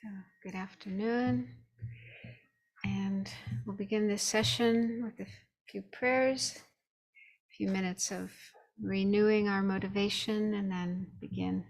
So, good afternoon, and we'll begin this session with a few prayers, a few minutes of renewing our motivation, and then begin.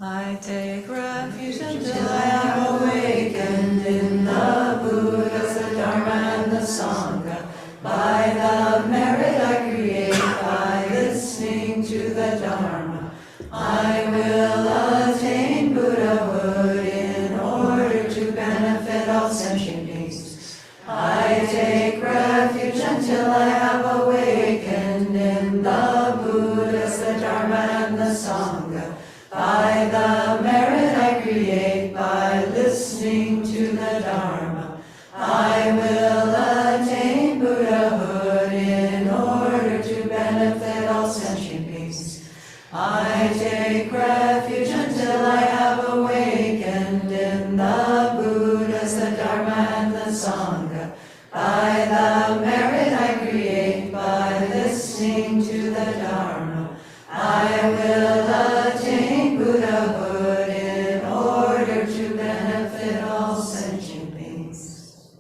I take refuge until I have awakened in the Buddha, the Dharma, and the Sangha. By the merit I create by listening to the Dharma, I will attain Buddhahood in order to benefit all sentient beings. I take refuge until I have awakened in the Buddha, the Dharma, and the Sangha. By the merit I create by listening to the Dharma, I will attain Buddhahood in order to benefit all sentient beings. I take refuge until I have awakened in the Buddhas, the Dharma, and the Sangha. By the merit I create by listening to the Dharma, I will attain Buddhahood in order to benefit all sentient beings.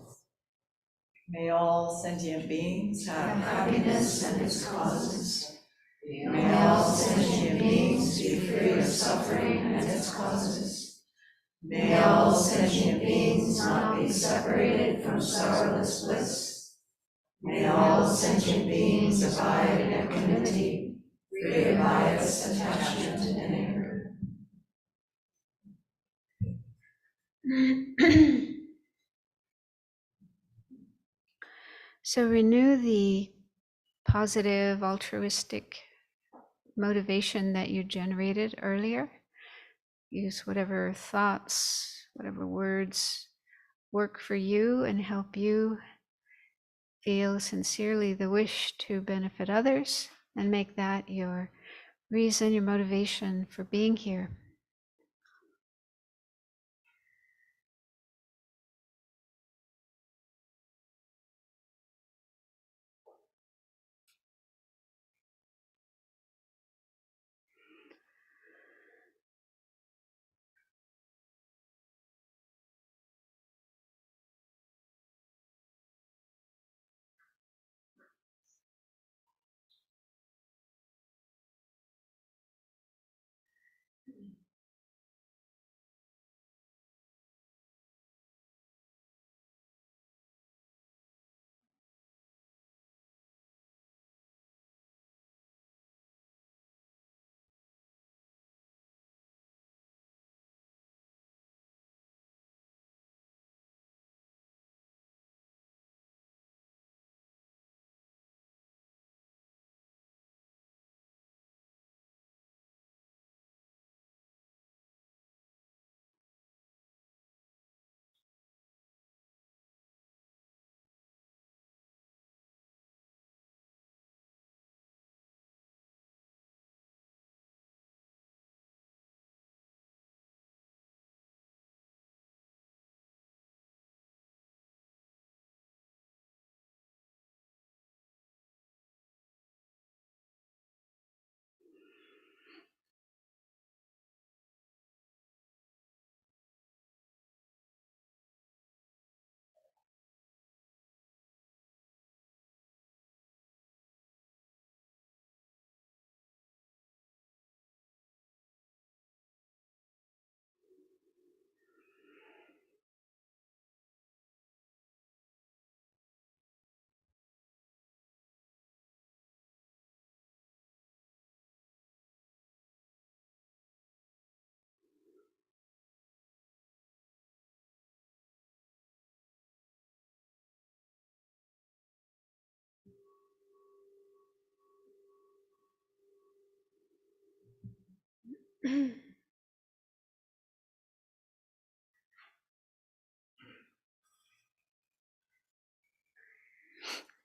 May all sentient beings have happiness and its causes. May all sentient beings be free of suffering and its causes. May all sentient beings not be separated from sorrowless bliss. May all sentient beings abide in equanimity, free of bias, attachment, and anger. So, renew the positive, altruistic motivation that you generated earlier. Use whatever thoughts, whatever words work for you and help you feel sincerely the wish to benefit others, and make that your reason, your motivation for being here.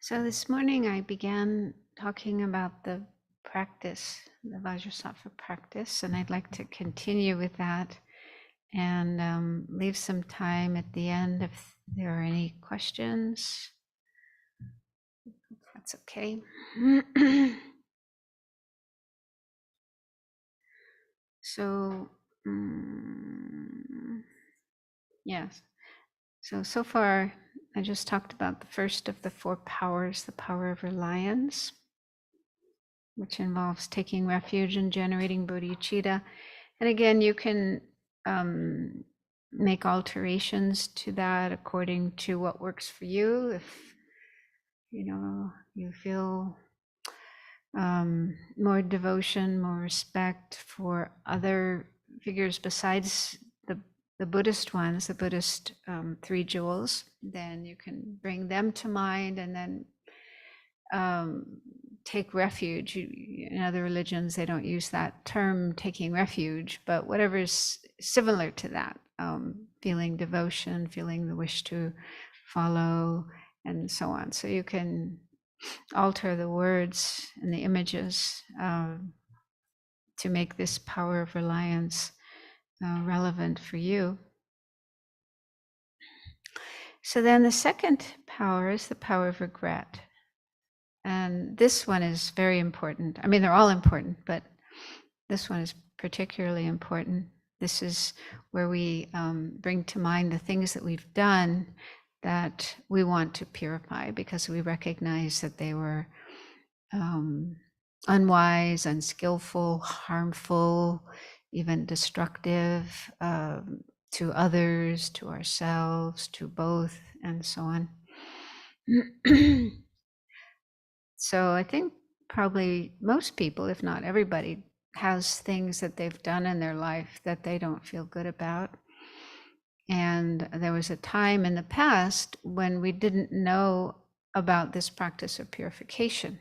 So this morning I began talking about the practice, the Vajrasattva practice, and I'd like to continue with that and leave some time at the end if there are any questions. That's okay. So, yes. So far, I just talked about the first of the 4 powers, the power of reliance, which involves taking refuge and generating bodhicitta. And again, you can make alterations to that according to what works for you. If you feel more devotion, more respect for other figures besides the Buddhist ones, the Buddhist 3 jewels, then you can bring them to mind and then take refuge. In other religions, they don't use that term, taking refuge, but whatever is similar to that, feeling devotion, feeling the wish to follow, and so on. So you can alter the words and the images to make this power of reliance relevant for you. So then the second power is the power of regret. And this one is very important. I mean, they're all important, but this one is particularly important. This is where we bring to mind the things that we've done that we want to purify because we recognize that they were unwise, unskillful, harmful, even destructive to others, to ourselves, to both, and so on. So I think probably most people, if not everybody, has things that they've done in their life that they don't feel good about. And there was a time in the past when we didn't know about this practice of purification.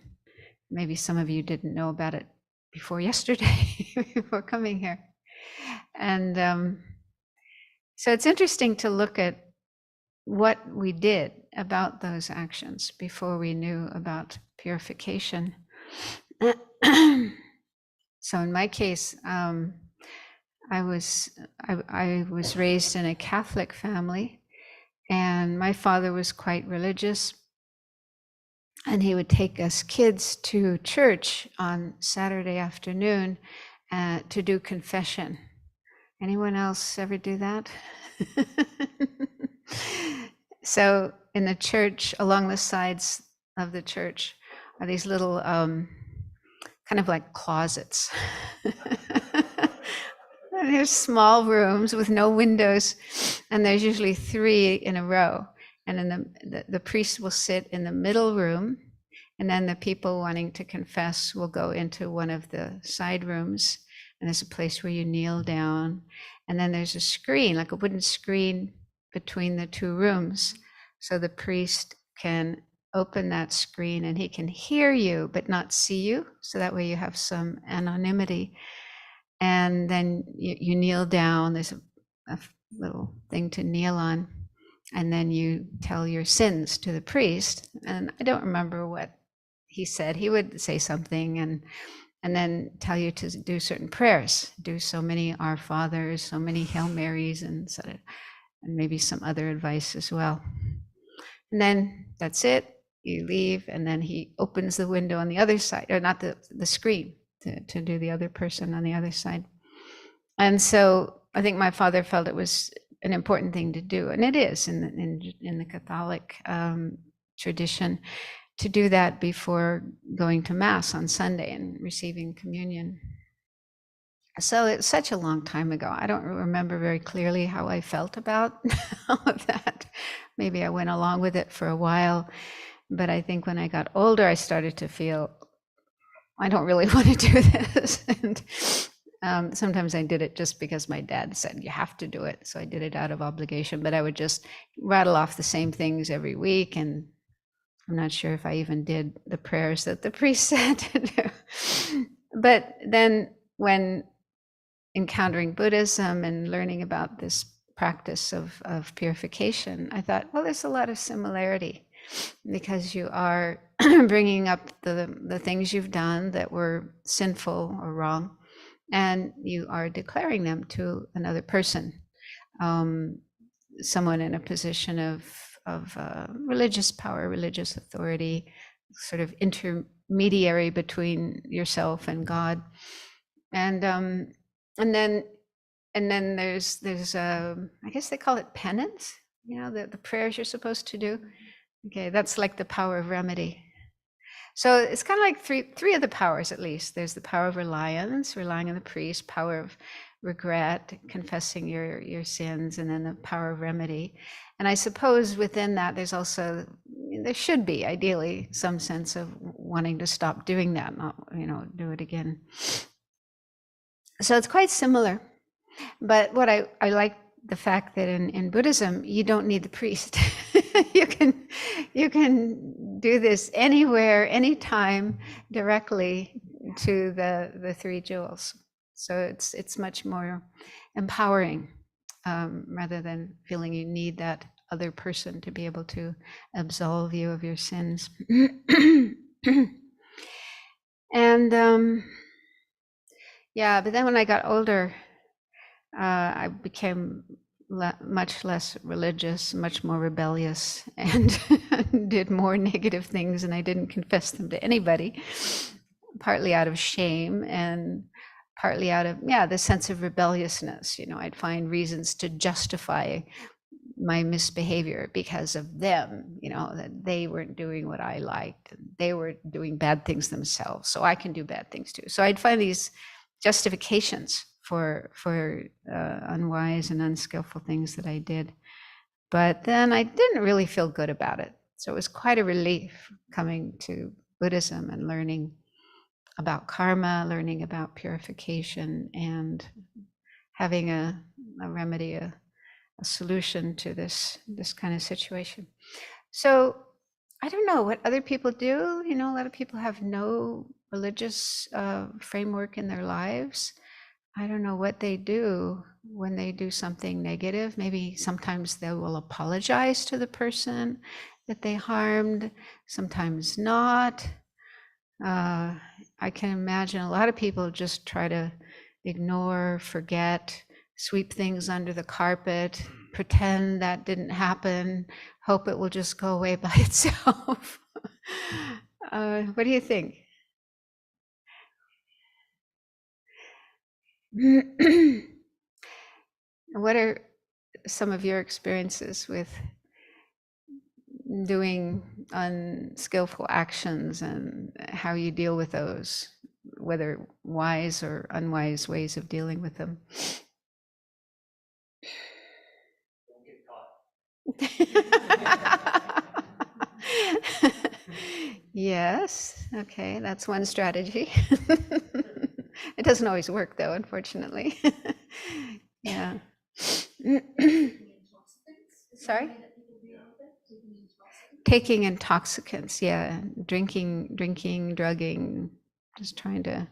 Maybe some of you didn't know about it before yesterday, before coming here. And so it's interesting to look at what we did about those actions before we knew about purification. So in my case, I was raised in a Catholic family, and my father was quite religious, and he would take us kids to church on Saturday afternoon to do confession. Anyone else ever do that? So in the church, along the sides of the church, are these little kind of like closets. And there's small rooms with no windows, and there's usually 3 in a row. And then the priest will sit in the middle room, and then the people wanting to confess will go into one of the side rooms, and there's a place where you kneel down. And then there's a screen, like a wooden screen between the 2 rooms. So the priest can open that screen and he can hear you, but not see you. So that way you have some anonymity. And then you kneel down. There's a little thing to kneel on. And then you tell your sins to the priest. And I don't remember what he said. He would say something and then tell you to do certain prayers, do so many Our Fathers, so many Hail Marys, and sort of, and maybe some other advice as well. And then that's it. You leave, and then he opens the window on the other side, or not the screen, to do the other person on the other side. And so I think my father felt it was an important thing to do, and it is in the Catholic tradition, to do that before going to Mass on Sunday and receiving communion. So it's such a long time ago. I don't remember very clearly how I felt about all of that. Maybe I went along with it for a while, but I think when I got older, I started to feel, I don't really want to do this. And sometimes I did it just because my dad said, you have to do it. So I did it out of obligation, but I would just rattle off the same things every week, and I'm not sure if I even did the prayers that the priest said to do. But then when encountering Buddhism and learning about this practice of purification, I thought, well, there's a lot of similarity, because you are bringing up the things you've done that were sinful or wrong, and you are declaring them to another person, someone in a position of religious power, religious authority, sort of intermediary between yourself and God. And and then there's I guess they call it penance, you know, the prayers you're supposed to do. Okay, that's like the power of remedy. So it's kind of like three of the powers at least. There's the power of reliance, relying on the priest, power of regret, confessing your sins, and then the power of remedy. And I suppose within that there should be ideally some sense of wanting to stop doing that, not, you know, do it again. So it's quite similar. But what I like the fact that in Buddhism, you don't need the priest. you can do this anywhere, anytime, directly to the three jewels. So it's much more empowering, rather than feeling you need that other person to be able to absolve you of your sins. And yeah, but then when I got older, I became much less religious, much more rebellious, and did more negative things, and I didn't confess them to anybody, partly out of shame and partly out of, the sense of rebelliousness. You know, I'd find reasons to justify my misbehavior because of them, you know, that they weren't doing what I liked, and they were doing bad things themselves, so I can do bad things too. So I'd find these justifications for unwise and unskillful things that I did. But then I didn't really feel good about it. So it was quite a relief coming to Buddhism and learning about karma, learning about purification, and having a remedy, a solution to this kind of situation. So I don't know what other people do. You know, a lot of people have no religious framework in their lives. I don't know what they do when they do something negative. Maybe sometimes they will apologize to the person that they harmed, sometimes not. I can imagine a lot of people just try to ignore, forget, sweep things under the carpet, pretend that didn't happen, hope it will just go away by itself. What do you think? What are some of your experiences with doing unskillful actions and how you deal with those, whether wise or unwise ways of dealing with them? Yes, okay, that's one strategy. It doesn't always work though, unfortunately. Yeah. Sorry? Taking intoxicants, yeah, drinking, drugging, just trying to,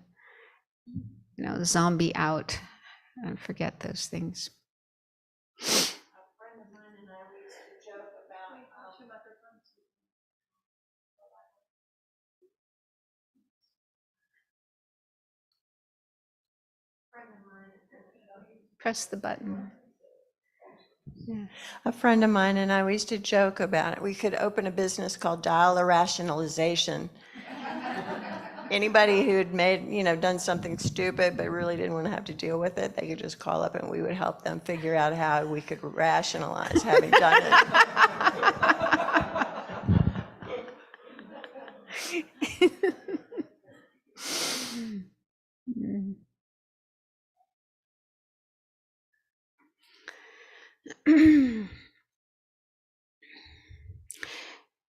you know, zombie out and forget those things. Press the button. Yeah. A friend of mine and I, we used to joke about it. We could open a business called Dial Rationalization. Anybody who had made, you know, done something stupid but really didn't want to have to deal with it, they could just call up and we would help them figure out how we could rationalize having done it.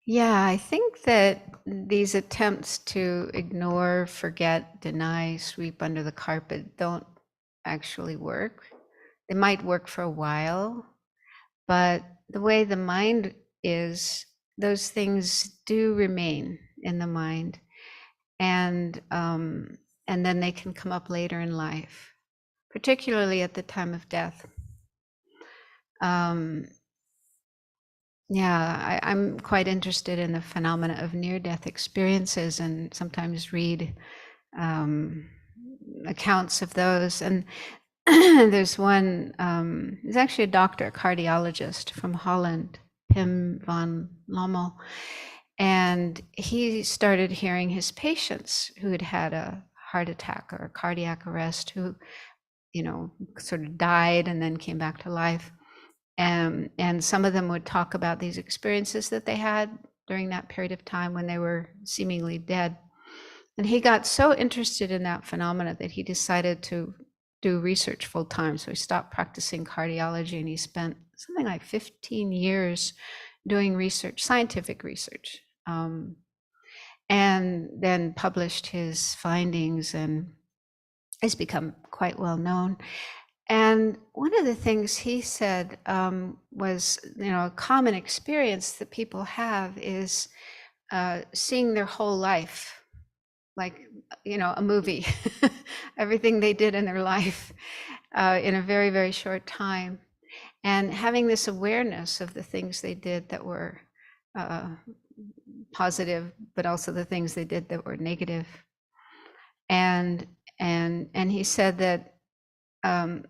Yeah, I think that these attempts to ignore, forget, deny, sweep under the carpet don't actually work. They might work for a while, but the way the mind is, those things do remain in the mind, and then they can come up later in life, particularly at the time of death. Yeah, I'm quite interested in the phenomena of near-death experiences, and sometimes read accounts of those. And there's one, he's actually a doctor, a cardiologist from Holland, Pim van Lommel, and he started hearing his patients who had had a heart attack or a cardiac arrest, who sort of died and then came back to life. And some of them would talk about these experiences that they had during that period of time when they were seemingly dead. And he got so interested in that phenomena that he decided to do research full time. So he stopped practicing cardiology and he spent something like 15 years doing research, scientific research, and then published his findings and has become quite well known. And one of the things he said was, a common experience that people have is seeing their whole life like, a movie, everything they did in their life in a very, very short time. And having this awareness of the things they did that were positive, but also the things they did that were negative. And he said that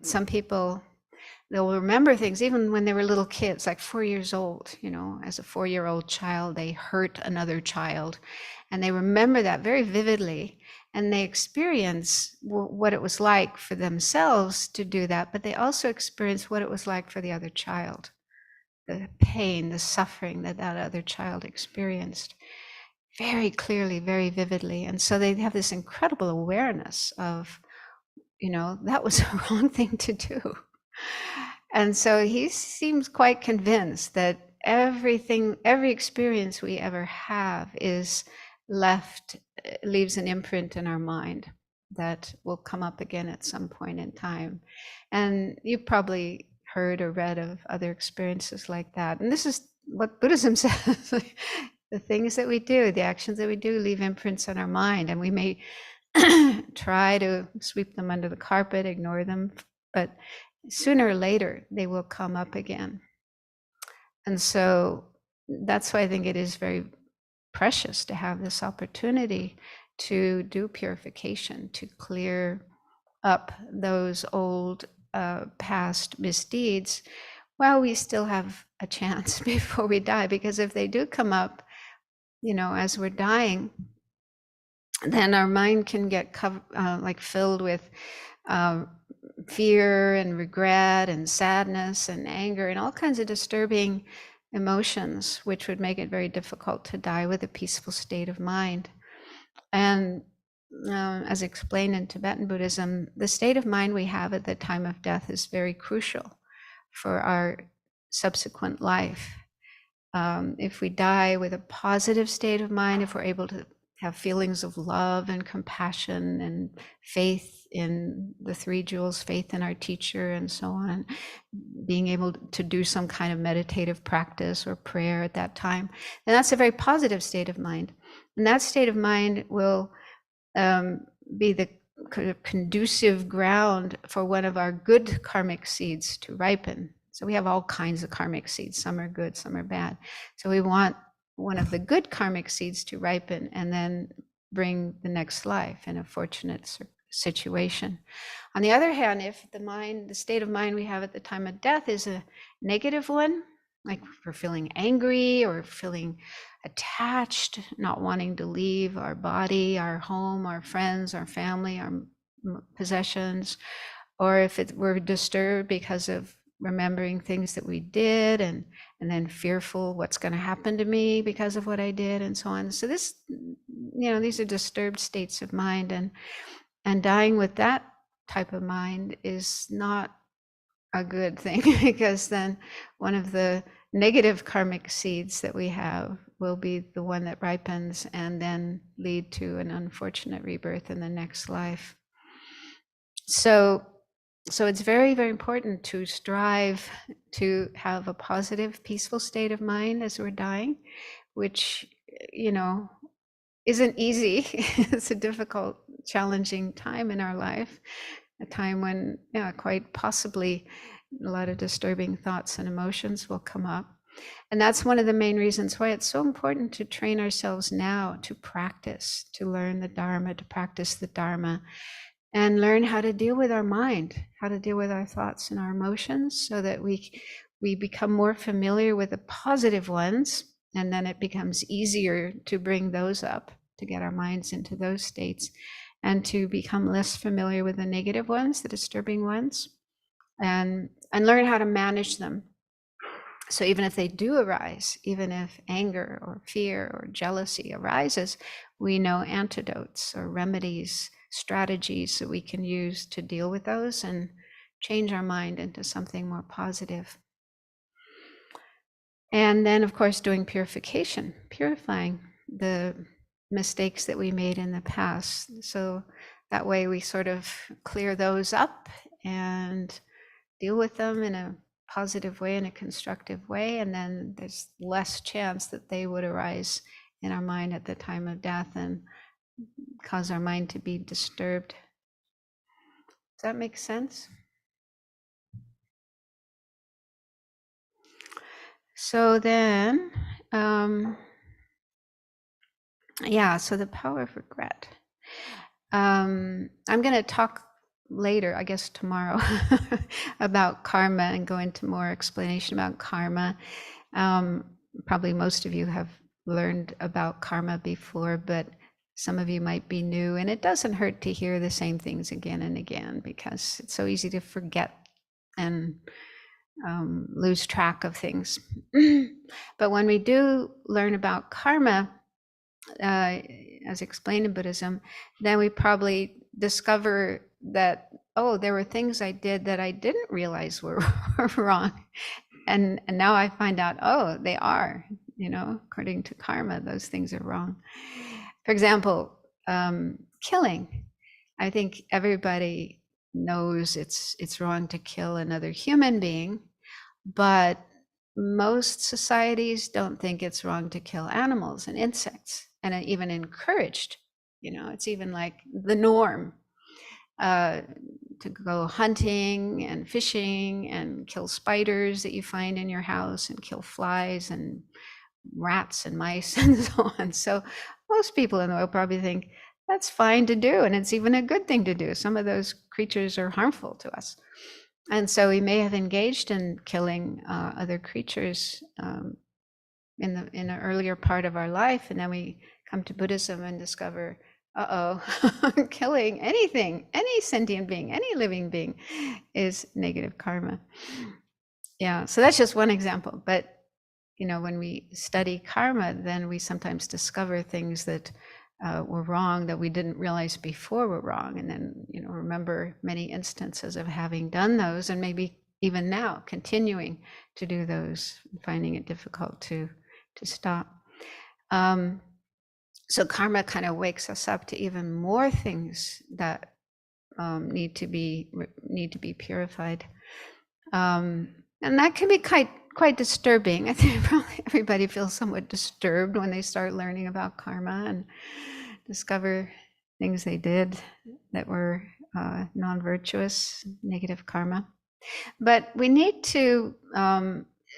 some people, they'll remember things even when they were little kids, like 4 years old. As a 4-year-old child, they hurt another child, and they remember that very vividly, and they experience what it was like for themselves to do that, but they also experience what it was like for the other child, the pain, the suffering that other child experienced very clearly, very vividly. And so they have this incredible awareness of, that was a wrong thing to do. And so he seems quite convinced that every experience we ever have leaves an imprint in our mind that will come up again at some point in time. And you've probably heard or read of other experiences like that. And this is what Buddhism says. The things that we do, the actions that we do leave imprints on our mind, and we may try to sweep them under the carpet, ignore them, but sooner or later they will come up again. And so that's why I think it is very precious to have this opportunity to do purification, to clear up those old past misdeeds while we still have a chance before we die. Because if they do come up, as we're dying, then our mind can get filled with fear and regret and sadness and anger and all kinds of disturbing emotions, which would make it very difficult to die with a peaceful state of mind. And as explained in Tibetan Buddhism, the state of mind we have at the time of death is very crucial for our subsequent life. If we die with a positive state of mind, if we're able to have feelings of love and compassion and faith in the three jewels, faith in our teacher and so on, being able to do some kind of meditative practice or prayer at that time, then that's a very positive state of mind. And that state of mind will be the kind of conducive ground for one of our good karmic seeds to ripen. So we have all kinds of karmic seeds. Some are good, some are bad. So we want one of the good karmic seeds to ripen and then bring the next life in a fortunate situation. On the other hand, if the state of mind we have at the time of death is a negative one, like we're feeling angry or feeling attached, not wanting to leave our body, our home, our friends, our family, our possessions, or if we're disturbed because of remembering things that we did and then fearful what's going to happen to me because of what I did and so on. So this, these are disturbed states of mind, and dying with that type of mind is not a good thing, because then one of the negative karmic seeds that we have will be the one that ripens and then lead to an unfortunate rebirth in the next life. So it's very, very important to strive to have a positive, peaceful state of mind as we're dying, which, isn't easy. It's a difficult, challenging time in our life, a time when, quite possibly a lot of disturbing thoughts and emotions will come up. And that's one of the main reasons why it's so important to train ourselves now to practice, to learn the Dharma, to practice the Dharma, and learn how to deal with our mind, how to deal with our thoughts and our emotions, so that we become more familiar with the positive ones, and then it becomes easier to bring those up, to get our minds into those states. and to become less familiar with the negative ones, the disturbing ones, and learn how to manage them. So even if they do arise, even if anger or fear or jealousy arises, we know antidotes or remedies, strategies that we can use to deal with those and change our mind into something more positive. And then, of course, doing purification, purifying the mistakes that we made in the past. So that way we sort of clear those up and deal with them in a positive way, in a constructive way, and then there's less chance that they would arise in our mind at the time of death and cause our mind to be disturbed. Does that make sense? So then, so the power of regret. I'm going to talk later, I guess tomorrow, about karma and go into more explanation about karma. Probably most of you have learned about karma before, but some of you might be new, and it doesn't hurt to hear the same things again and again because it's so easy to forget and lose track of things. But when we do learn about karma, as explained in Buddhism, then we probably discover that, oh, there were things I did that I didn't realize were wrong. And now I find out, oh, they are, according to karma, those things are wrong. For example, killing. I think everybody knows it's wrong to kill another human being, but most societies don't think it's wrong to kill animals and insects, and even encouraged. It's even like the norm to go hunting and fishing and kill spiders that you find in your house and kill flies and rats and mice and so on. So most people in the world probably think that's fine to do, and it's even a good thing to do. Some of those creatures are harmful to us. And so we may have engaged in killing other creatures in the earlier part of our life, and then we come to Buddhism and discover, killing anything, any sentient being, any living being is negative karma. Yeah, so that's just one example. But when we study karma, then we sometimes discover things that were wrong that we didn't realize before were wrong, and then remember many instances of having done those, and maybe even now continuing to do those, finding it difficult to stop. So karma kind of wakes us up to even more things that need to be purified, and that can be quite disturbing. I think probably everybody feels somewhat disturbed when they start learning about karma and discover things they did that were non-virtuous, negative karma. But we need to,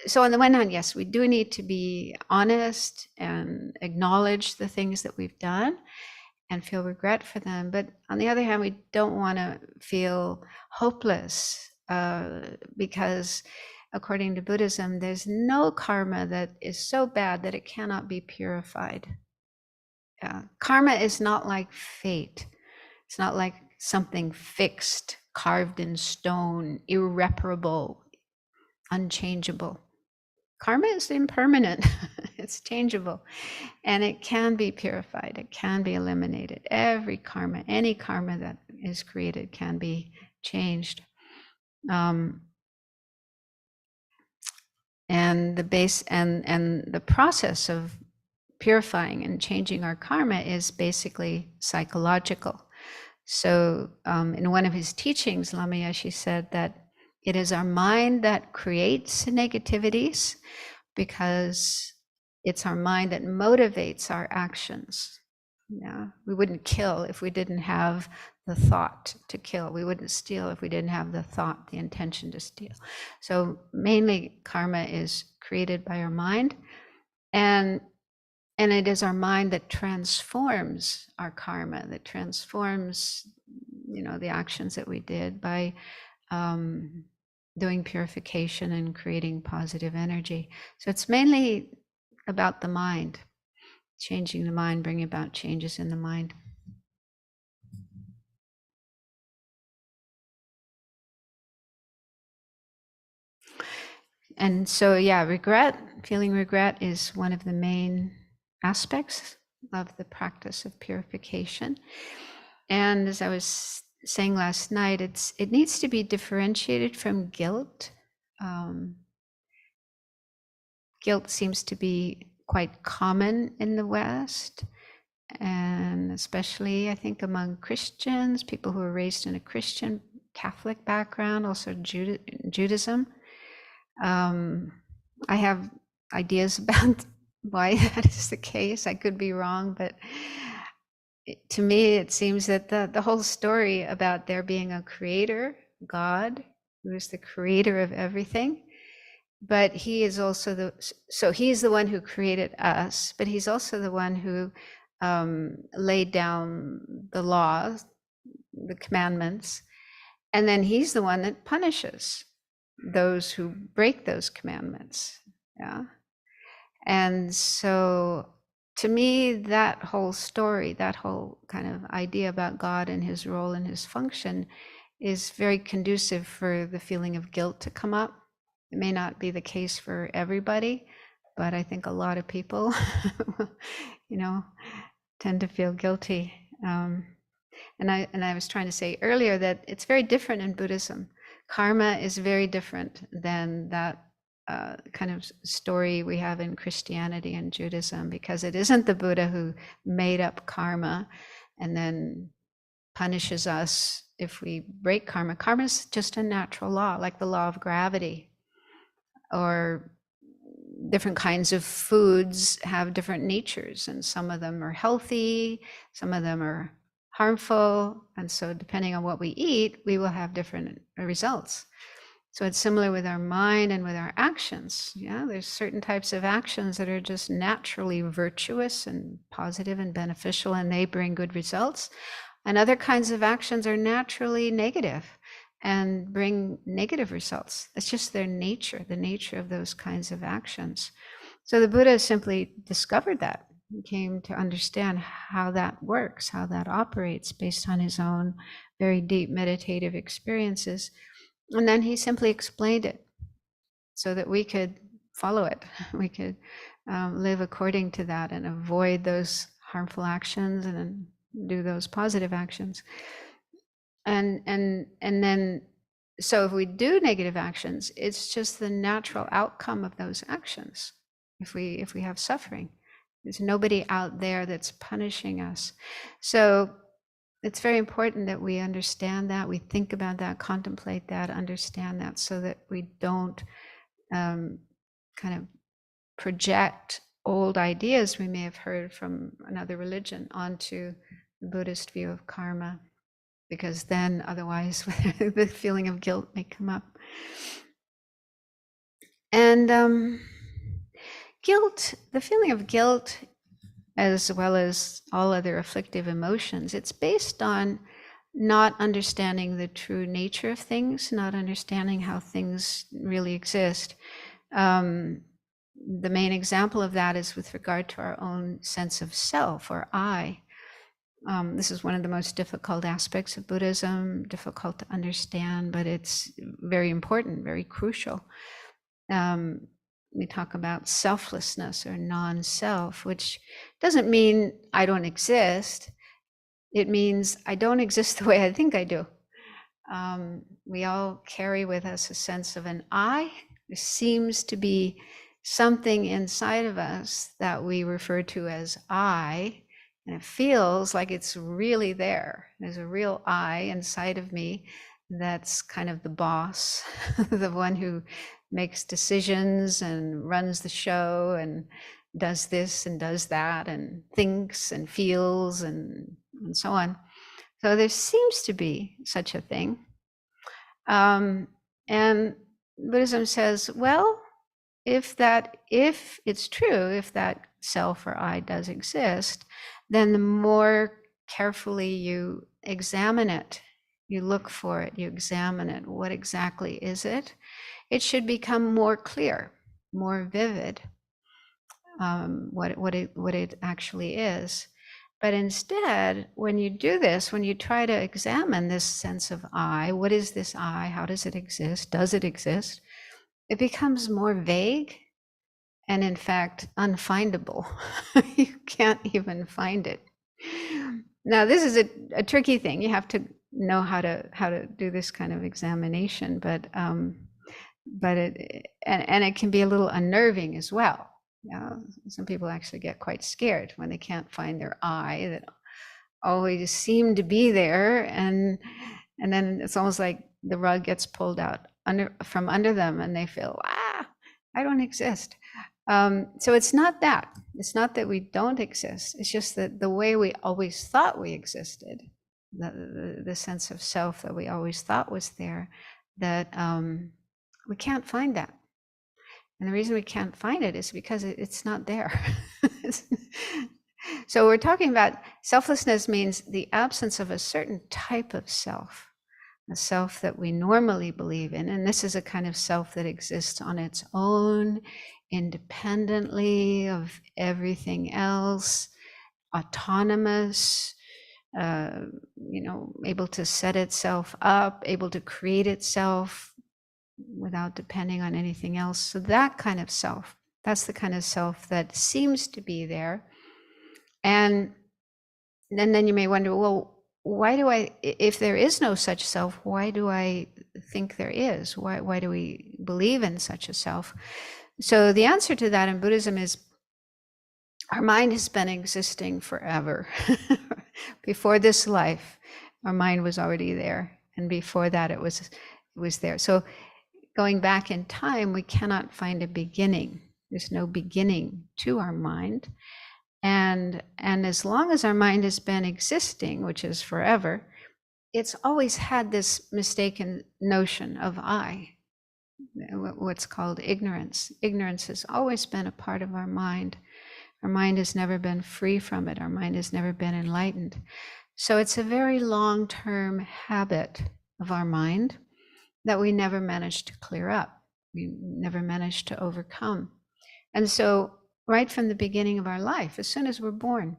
so on the one hand, yes, we do need to be honest and acknowledge the things that we've done and feel regret for them. But on the other hand, we don't want to feel hopeless because according to Buddhism, there's no karma that is so bad that it cannot be purified. Karma is not like fate. It's not like something fixed, carved in stone, irreparable, unchangeable. Karma is impermanent. It's changeable, and it can be purified. It can be eliminated. Every karma, any karma that is created can be changed. And the base and the process of purifying and changing our karma is basically psychological. So in one of his teachings, Lama Yeshe said that it is our mind that creates negativities because it's our mind that motivates our actions. Yeah, we wouldn't kill if we didn't have the thought to kill. We wouldn't steal if we didn't have the thought, the intention to steal. So mainly karma is created by our mind, and it is our mind that transforms our karma, that transforms, the actions that we did by doing purification and creating positive energy. So it's mainly about the mind, changing the mind, bringing about changes in the mind. And so, yeah, feeling regret is one of the main aspects of the practice of purification. And as I was saying last night, it needs to be differentiated from guilt. Guilt seems to be quite common in the West, and especially, I think, among Christians, people who are raised in a Christian Catholic background, also Judaism. I have ideas about why that is the case. I could be wrong, but to me, it seems that the whole story about there being a creator, God, who is the creator of everything, but he is also he's the one who created us, but he's also the one who laid down the laws, the commandments, and then he's the one that punishes those who break those commandments. Yeah. And so to me, that whole story, that whole kind of idea about God and his role and his function is very conducive for the feeling of guilt to come up. It may not be the case for everybody, but I think a lot of people, tend to feel guilty. And I was trying to say earlier that it's very different in Buddhism. Karma is very different than that kind of story we have in Christianity and Judaism, because it isn't the Buddha who made up karma and then punishes us if we break karma. Karma is just a natural law, like the law of gravity, or different kinds of foods have different natures, and some of them are healthy, some of them are harmful, and so depending on what we eat, we will have different results. So it's similar with our mind and with our actions. Yeah, there's certain types of actions that are just naturally virtuous and positive and beneficial, and they bring good results. And other kinds of actions are naturally negative and bring negative results. That's just their nature, the nature of those kinds of actions. So the Buddha simply discovered that. He came to understand how that works, how that operates based on his own very deep meditative experiences. And then he simply explained it so that we could follow it. We could live according to that and avoid those harmful actions and then do those positive actions. And then, so if we do negative actions, it's just the natural outcome of those actions. If we have suffering, there's nobody out there that's punishing us. So it's very important that we understand that, we think about that, contemplate that, understand that, so that we don't kind of project old ideas we may have heard from another religion onto the Buddhist view of karma, because then otherwise the feeling of guilt may come up. And guilt, the feeling of guilt, as well as all other afflictive emotions, it's based on not understanding the true nature of things, not understanding how things really exist. The main example of that is with regard to our own sense of self, or I. This is one of the most difficult aspects of Buddhism, difficult to understand, but it's very important, very crucial. We talk about selflessness or non-self, which doesn't mean I don't exist. It means I don't exist the way I think I do. We all carry with us a sense of an I. There seems to be something inside of us that we refer to as I, and it feels like it's really there. There's a real I inside of me that's kind of the boss, the one who makes decisions and runs the show and does this and does that and thinks and feels and so on. So there seems to be such a thing. And Buddhism says, well, if it's true, if that self or I does exist, then the more carefully you examine it, you look for it, you examine it, what exactly is it? It should become more clear, more vivid, what it actually is. But instead, when you do this, when you try to examine this sense of I, what is this I? How does it exist? Does it exist? it becomes more vague and in fact unfindable. You can't even find it. Now this is a tricky thing. You have to know how to do this kind of examination, but it can be a little unnerving as well. Some people actually get quite scared when they can't find their I that always seemed to be there, and then it's almost like the rug gets pulled out from under them, and they feel, I don't exist. So it's not that. It's not that we don't exist. It's just that the way we always thought we existed, the sense of self that we always thought was there, that we can't find that. And the reason we can't find it is because it's not there. So we're talking about selflessness means the absence of a certain type of self, a self that we normally believe in. And this is a kind of self that exists on its own, independently of everything else, autonomous, able to set itself up, able to create itself without depending on anything else. So that kind of self, that's the kind of self that seems to be there. And then you may wonder, well, why do if there is no such self, why do I think there is? Why do we believe in such a self? So the answer to that in Buddhism is our mind has been existing forever. Before this life, our mind was already there. And before that, it was there. So going back in time, we cannot find a beginning. There's no beginning to our mind. And as long as our mind has been existing, which is forever, it's always had this mistaken notion of I, what's called ignorance. Ignorance has always been a part of our mind. Our mind has never been free from it. Our mind has never been enlightened. So it's a very long-term habit of our mind that we never managed to clear up. We never managed to overcome. And so right from the beginning of our life, as soon as we're born,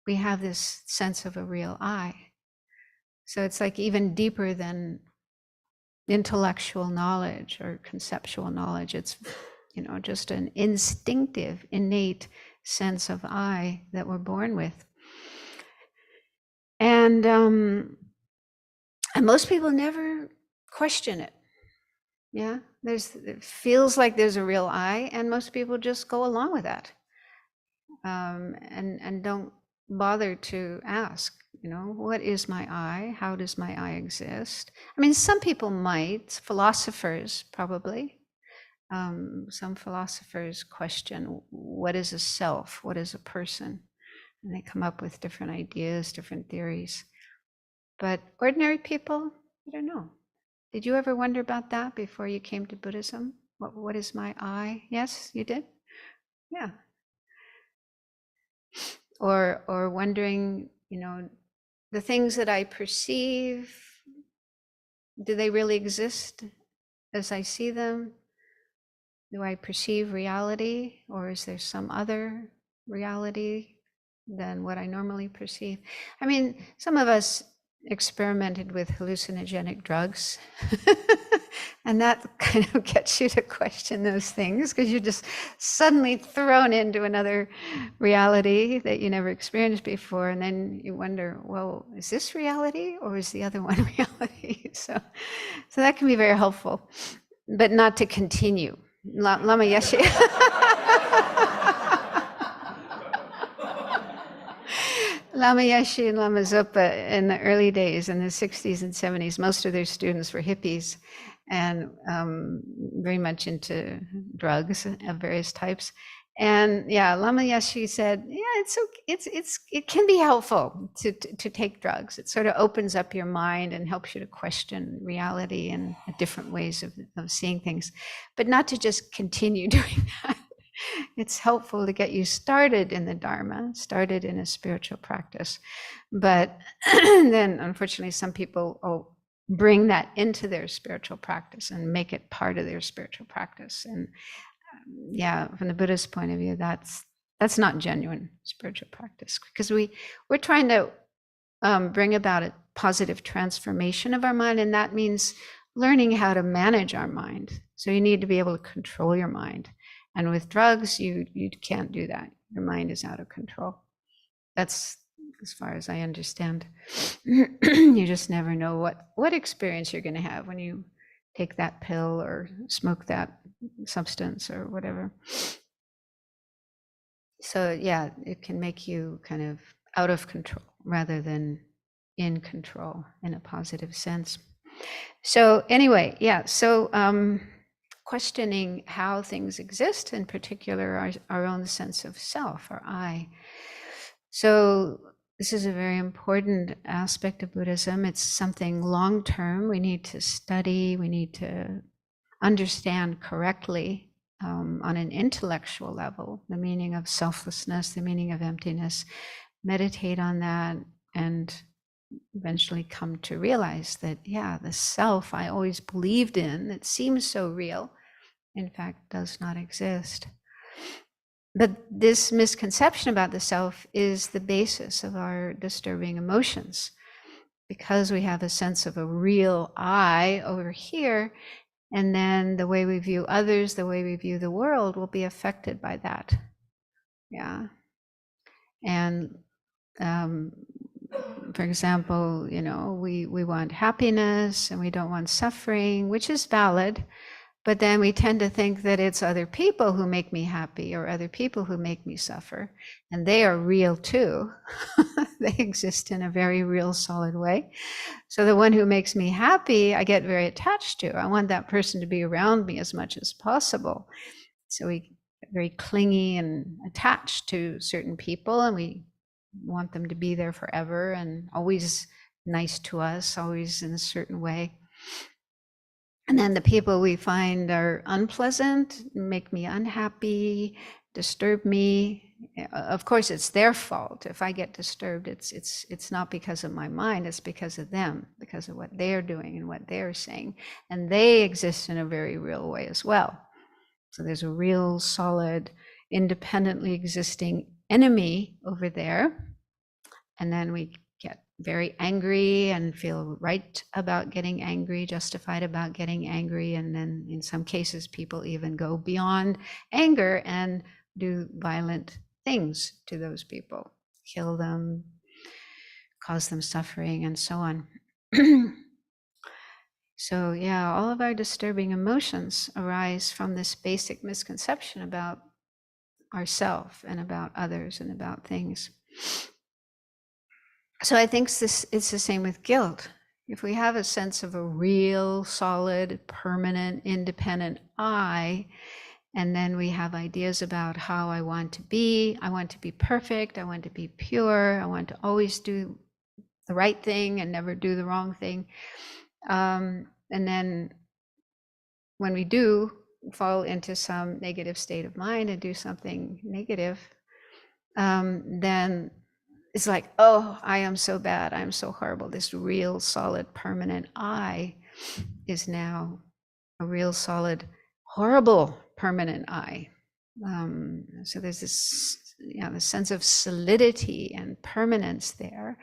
we have this sense of a real I. So it's like even deeper than intellectual knowledge or conceptual knowledge. It's, just an instinctive, innate sense of I that we're born with. And most people never question it. Yeah, it feels like there's a real I, and most people just go along with that, and don't bother to ask, what is my I? How does my I exist? I mean, some people might, philosophers probably. Some philosophers question, what is a self? What is a person? And they come up with different ideas, different theories. But ordinary people, I don't know. Did you ever wonder about that before you came to Buddhism? What is my I? Yes, you did? Yeah. Or wondering, the things that I perceive, do they really exist as I see them? Do I perceive reality, or is there some other reality than what I normally perceive? I mean, some of us experimented with hallucinogenic drugs, and that kind of gets you to question those things, because you're just suddenly thrown into another reality that you never experienced before, and then you wonder, well, is this reality or is the other one reality? So that can be very helpful, but not to continue. Lama Yeshe. Lama Yeshe and Lama Zopa, in the early days, in the 60s and 70s, most of their students were hippies and very much into drugs of various types. And yeah, Lama Yeshe said, it can be helpful to take drugs. It sort of opens up your mind and helps you to question reality and different ways of seeing things, but not to just continue doing that. It's helpful to get you started in the Dharma, started in a spiritual practice. But then, unfortunately, some people bring that into their spiritual practice and make it part of their spiritual practice. And from the Buddhist point of view, that's not genuine spiritual practice, because we're trying to bring about a positive transformation of our mind, and that means learning how to manage our mind. So you need to be able to control your mind. And with drugs, you can't do that. Your mind is out of control. That's as far as I understand. You just never know what experience you're going to have when you take that pill or smoke that substance or whatever. So yeah, it can make you kind of out of control rather than in control in a positive sense. So anyway, yeah, so questioning how things exist, in particular our own sense of self, or I. So this is a very important aspect of Buddhism. It's something long-term we need to study, we need to understand correctly on an intellectual level, the meaning of selflessness, the meaning of emptiness, meditate on that, and eventually come to realize that, yeah, the self I always believed in, that seems so real, in fact, does not exist. But this misconception about the self is the basis of our disturbing emotions. Because we have a sense of a real I over here, and then the way we view others, the way we view the world will be affected by that. Yeah. And for example, we want happiness and we don't want suffering, which is valid. But then we tend to think that it's other people who make me happy or other people who make me suffer. And they are real too. They exist in a very real, solid way. So the one who makes me happy, I get very attached to. I want that person to be around me as much as possible. So we get very clingy and attached to certain people, and we want them to be there forever and always nice to us, always in a certain way. And then the people we find are unpleasant, make me unhappy, disturb me. Of course, it's their fault. If I get disturbed, it's not because of my mind, it's because of them, because of what they're doing and what they're saying. And they exist in a very real way as well. So there's a real, solid, independently existing enemy over there. And then we get very angry and feel right about getting angry, justified about getting angry. And then in some cases, people even go beyond anger and do violent things to those people, kill them, cause them suffering, and so on. So yeah, all of our disturbing emotions arise from this basic misconception about ourself and about others and about things. So I think it's the same with guilt. If we have a sense of a real, solid, permanent, independent I, and then we have ideas about how I want to be perfect, I want to be pure, I want to always do the right thing and never do the wrong thing. And then when we do fall into some negative state of mind and do something negative, then it's like, oh, I am so bad, I am so horrible. This real, solid, permanent I is now a real, solid, horrible, permanent I. So there's this, the sense of solidity and permanence there,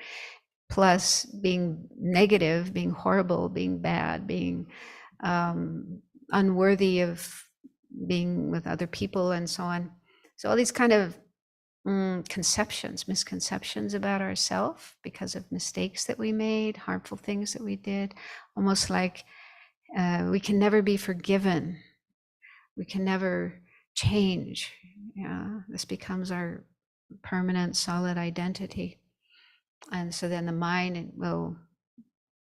plus being negative, being horrible, being bad, being unworthy of being with other people, and so on. So all these kind of misconceptions about ourselves because of mistakes that we made, harmful things that we did, almost like we can never be forgiven, we can never change. This becomes our permanent, solid identity. And so then the mind will,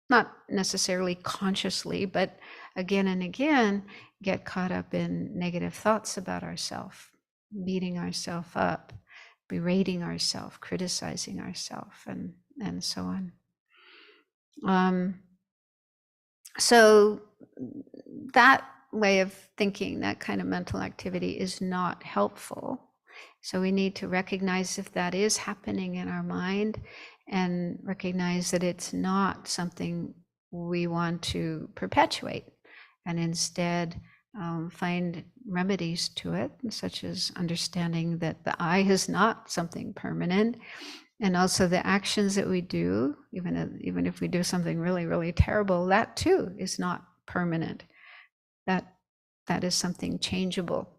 not necessarily consciously, but again and again, get caught up in negative thoughts about ourselves, beating ourselves up, berating ourselves, criticizing ourselves, and so on. So that way of thinking, that kind of mental activity is not helpful. So we need to recognize if that is happening in our mind and recognize that it's not something we want to perpetuate, and instead find remedies to it, such as understanding that the I is not something permanent, and also the actions that we do, even if we do something really, really terrible, that too is not permanent. That is something changeable.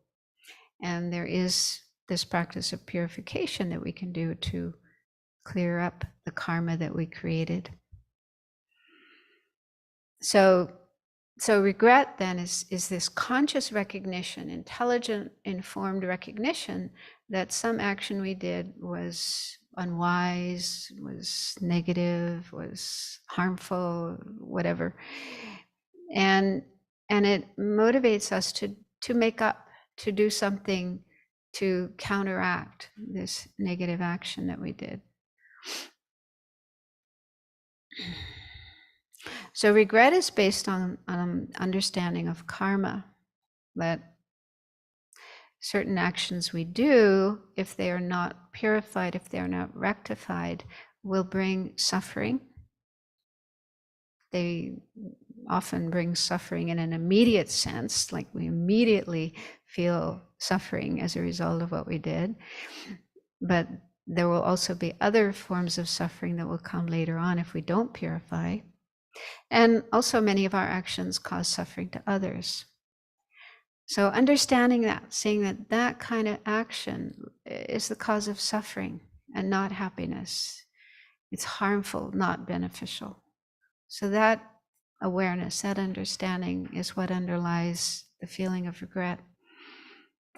And there is this practice of purification that we can do to clear up the karma that we created. So regret then is this conscious recognition, intelligent, informed recognition that some action we did was unwise, was negative, was harmful, whatever. And it motivates us to make up, to do something to counteract this negative action that we did. So regret is based on understanding of karma, that certain actions we do, if they are not purified, if they are not rectified, will bring suffering. They often bring suffering in an immediate sense, like we immediately feel suffering as a result of what we did. But there will also be other forms of suffering that will come later on if we don't purify. And also many of our actions cause suffering to others. So understanding that, seeing that that kind of action is the cause of suffering and not happiness. It's harmful, not beneficial. So that awareness, that understanding is what underlies the feeling of regret.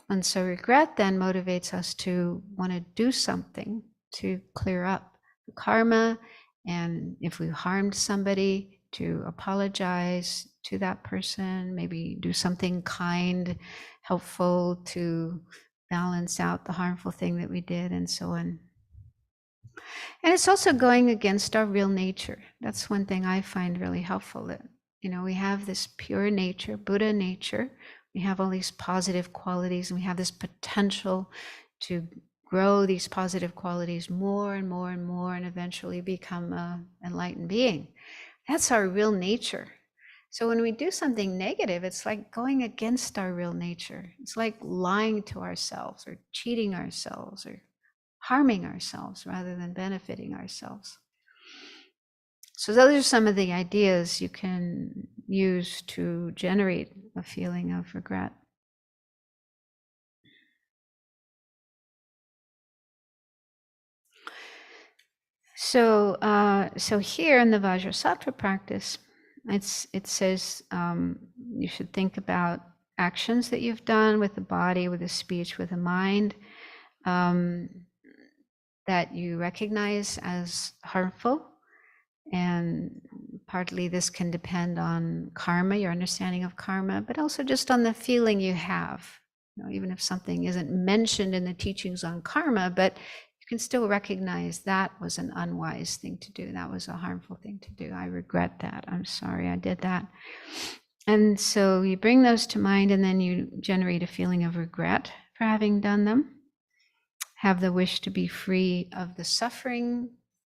And so regret then motivates us to want to do something to clear up the karma. And if we harmed somebody, to apologize to that person, maybe do something kind, helpful to balance out the harmful thing that we did, and so on. And it's also going against our real nature. That's one thing I find really helpful, that, we have this pure nature, Buddha nature. We have all these positive qualities, and we have this potential to grow these positive qualities more and more and more, and eventually become an enlightened being. That's our real nature. So when we do something negative, it's like going against our real nature. It's like lying to ourselves or cheating ourselves or harming ourselves rather than benefiting ourselves. So those are some of the ideas you can use to generate a feeling of regret. So here in the Vajrasattva practice, it says you should think about actions that you've done with the body, with the speech, with the mind, that you recognize as harmful. And partly this can depend on karma, your understanding of karma, but also just on the feeling you have. Even if something isn't mentioned in the teachings on karma, but you can still recognize that was an unwise thing to do. That was a harmful thing to do. I regret that. I'm sorry I did that. And so you bring those to mind, and then you generate a feeling of regret for having done them. Have the wish to be free of the suffering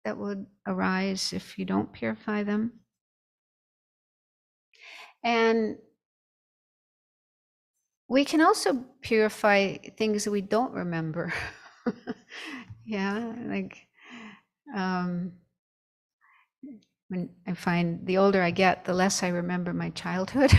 that would arise if you don't purify them. And we can also purify things that we don't remember. Yeah, like when I find the older I get, the less I remember my childhood.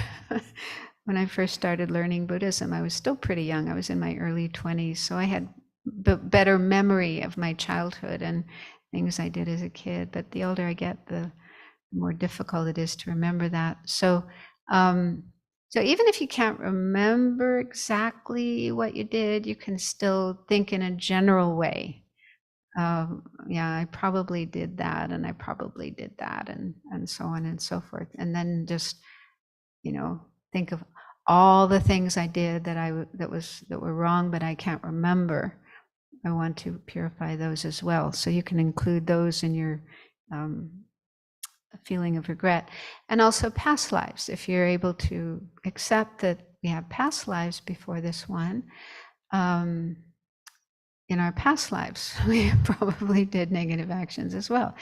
When I first started learning Buddhism, I was still pretty young. I was in my early 20s, so I had better memory of my childhood and things I did as a kid. But the older I get, the more difficult it is to remember that. So even if you can't remember exactly what you did, you can still think in a general way. Yeah, I probably did that, and I probably did that, and so on and so forth. And then just, think of all the things I did that were wrong, but I can't remember. I want to purify those as well. So you can include those in your feeling of regret. And also past lives. If you're able to accept that we have past lives before this one, in our past lives, we probably did negative actions as well.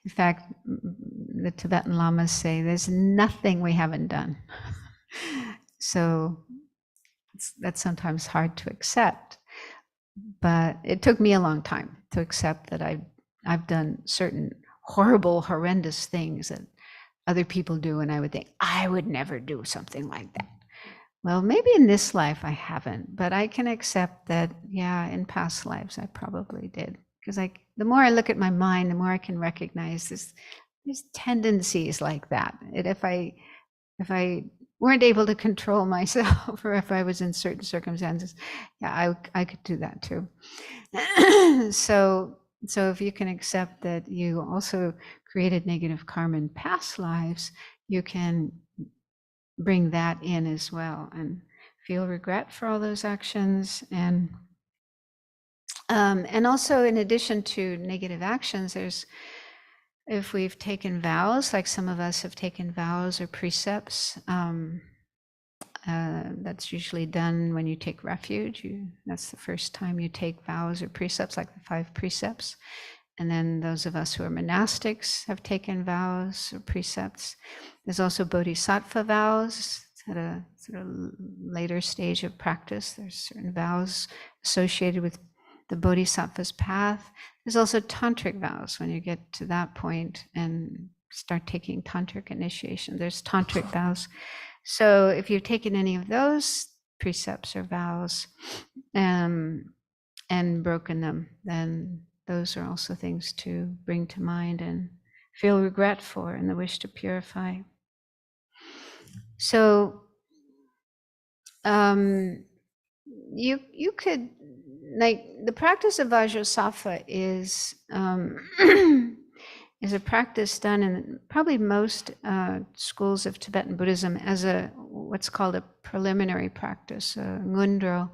In fact, the Tibetan Lamas say there's nothing we haven't done. So that's sometimes hard to accept. But it took me a long time to accept that I've done certain horrible, horrendous things that other people do, and I would think, I would never do something like that. Well, maybe in this life I haven't, but I can accept that, yeah, in past lives I probably did. Because the more I look at my mind, the more I can recognize these tendencies like that. If I weren't able to control myself, or if I was in certain circumstances, yeah, I could do that too. So if you can accept that you also created negative karma in past lives, you can bring that in as well and feel regret for all those actions. And also, in addition to negative actions, if we've taken vows, like some of us have taken vows or precepts, that's usually done when you take refuge. That's the first time you take vows or precepts, like the 5 precepts. And then those of us who are monastics have taken vows or precepts. There's also bodhisattva vows. It's at a sort of later stage of practice. There's certain vows associated with the bodhisattva's path. There's also tantric vows when you get to that point and start taking tantric initiation. There's tantric vows. So if you've taken any of those precepts or vows and broken them, then those are also things to bring to mind and feel regret for, and the wish to purify. So you could, like, the practice of Vajrasattva is is a practice done in probably most schools of Tibetan Buddhism as what's called a preliminary practice, a ngundro.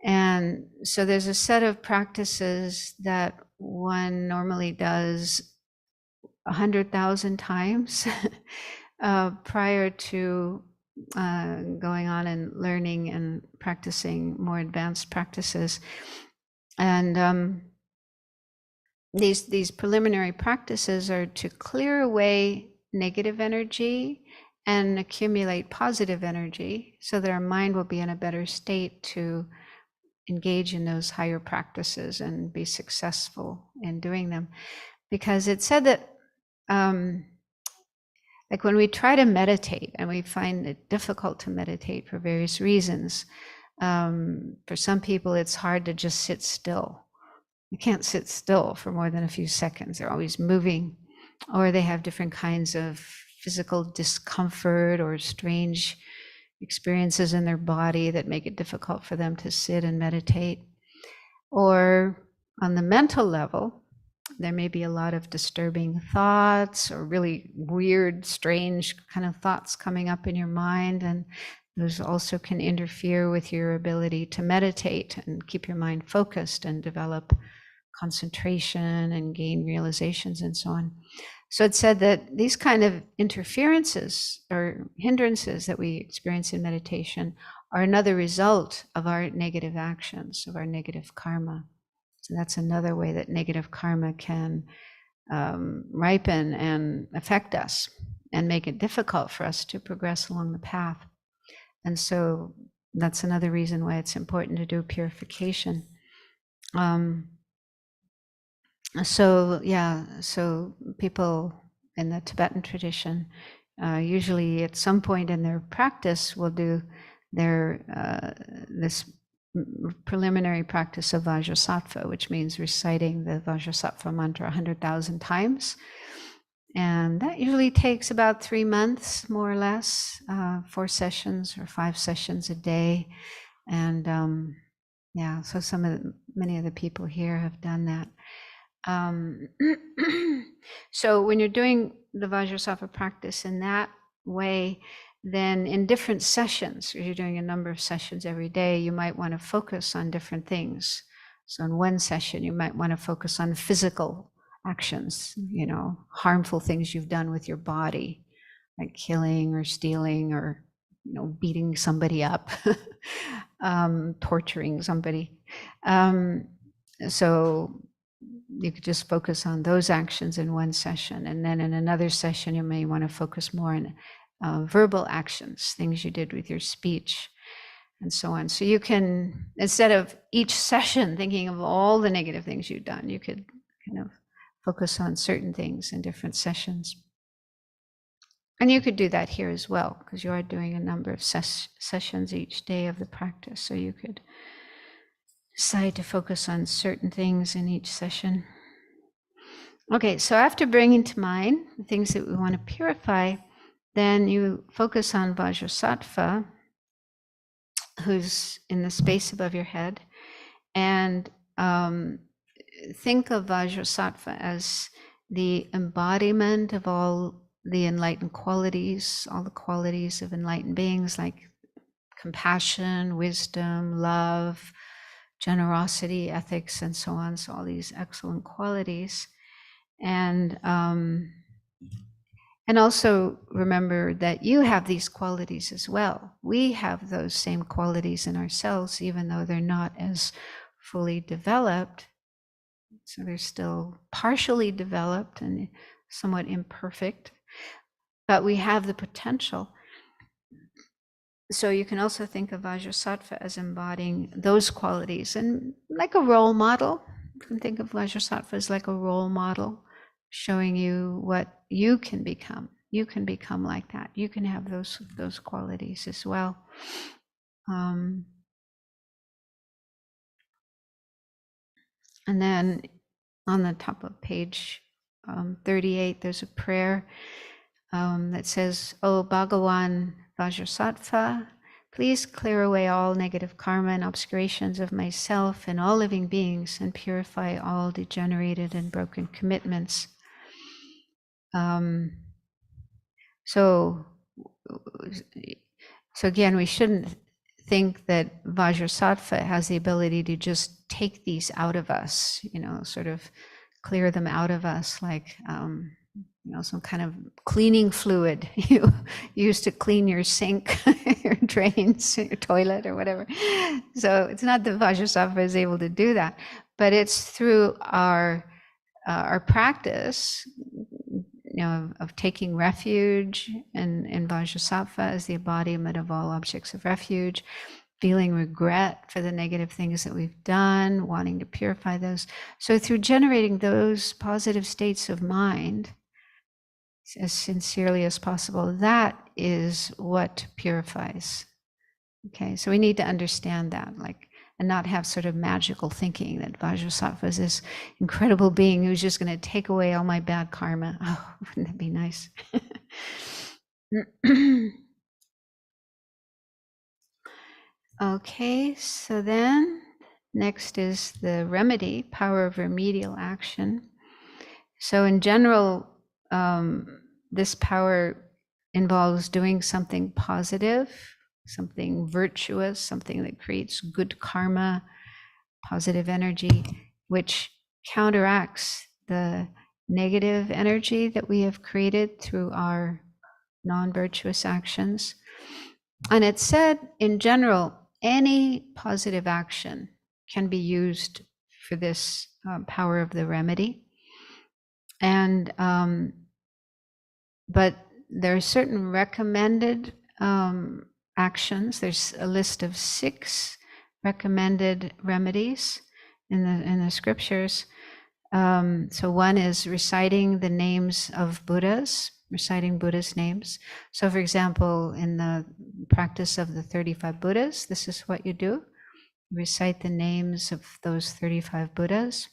And so there's a set of practices that one normally does 100,000 times prior to going on and learning and practicing more advanced practices. And these preliminary practices are to clear away negative energy and accumulate positive energy so that our mind will be in a better state to engage in those higher practices and be successful in doing them. Because it said that like when we try to meditate and we find it difficult to meditate for various reasons, for some people it's hard to just sit still. You can't sit still for more than a few seconds. They're always moving, or they have different kinds of physical discomfort or strange experiences in their body that make it difficult for them to sit and meditate. Or on the mental level, there may be a lot of disturbing thoughts or really weird, strange kind of thoughts coming up in your mind, and those also can interfere with your ability to meditate and keep your mind focused and develop concentration and gain realizations and so on. So it said that these kind of interferences or hindrances that we experience in meditation are another result of our negative actions, of our negative karma. So that's another way that negative karma can ripen and affect us and make it difficult for us to progress along the path. And so that's another reason why it's important to do purification. So people in the Tibetan tradition usually at some point in their practice will do their this preliminary practice of Vajrasattva, which means reciting the Vajrasattva mantra 100,000 times. And that usually takes about 3 months, more or less, 4 sessions or 5 sessions a day. And so many of the people here have done that. So when you're doing the Vajrasattva practice in that way, then in different sessions, if you're doing a number of sessions every day, you might want to focus on different things. So in one session, you might want to focus on physical actions, harmful things you've done with your body, like killing or stealing or, beating somebody up, torturing somebody. So you could just focus on those actions in one session. And then in another session, you may want to focus more on verbal actions, things you did with your speech, and so on. So you can, instead of each session thinking of all the negative things you've done, you could kind of focus on certain things in different sessions. And you could do that here as well, because you are doing a number of sessions each day of the practice. So you could decide to focus on certain things in each session. Okay, so after bringing to mind the things that we want to purify, then you focus on Vajrasattva, who's in the space above your head, and think of Vajrasattva as the embodiment of all the enlightened qualities, all the qualities of enlightened beings like compassion, wisdom, love, generosity, ethics, and so on. So all these excellent qualities. And also remember that you have these qualities as well. We have those same qualities in ourselves, even though they're not as fully developed. So they're still partially developed and somewhat imperfect, but we have the potential. So you can also think of Vajrasattva as embodying those qualities, and like a role model. You can think of Vajrasattva as like a role model, showing you what you can become. You can become like that. You can have those qualities as well. And then on the top of page 38, there's a prayer that says, "O Bhagawan Vajrasattva, please clear away all negative karma and obscurations of myself and all living beings and purify all degenerated and broken commitments." So again, we shouldn't think that Vajrasattva has the ability to just take these out of us, sort of clear them out of us like, some kind of cleaning fluid you use to clean your sink, your drains, your toilet, or whatever. So it's not that Vajrasattva is able to do that, but it's through our practice, of taking refuge in Vajrasattva as the embodiment of all objects of refuge, feeling regret for the negative things that we've done, wanting to purify those. So through generating those positive states of mind as sincerely as possible, that is what purifies. Okay, so we need to understand that, and not have sort of magical thinking that Vajrasattva is this incredible being who's just going to take away all my bad karma. Oh, wouldn't that be nice? Okay, so then next is the remedy, power of remedial action. So in general, this power involves doing something positive, something virtuous, something that creates good karma, positive energy, which counteracts the negative energy that we have created through our non-virtuous actions. And it's said in general, any positive action can be used for this power of the remedy. And but there are certain recommended actions. There's a list of 6 recommended remedies in the scriptures. So one is reciting the names of Buddhas, reciting Buddha's names. So for example, in the practice of the 35 Buddhas, this is what you do. Recite the names of those 35 Buddhas.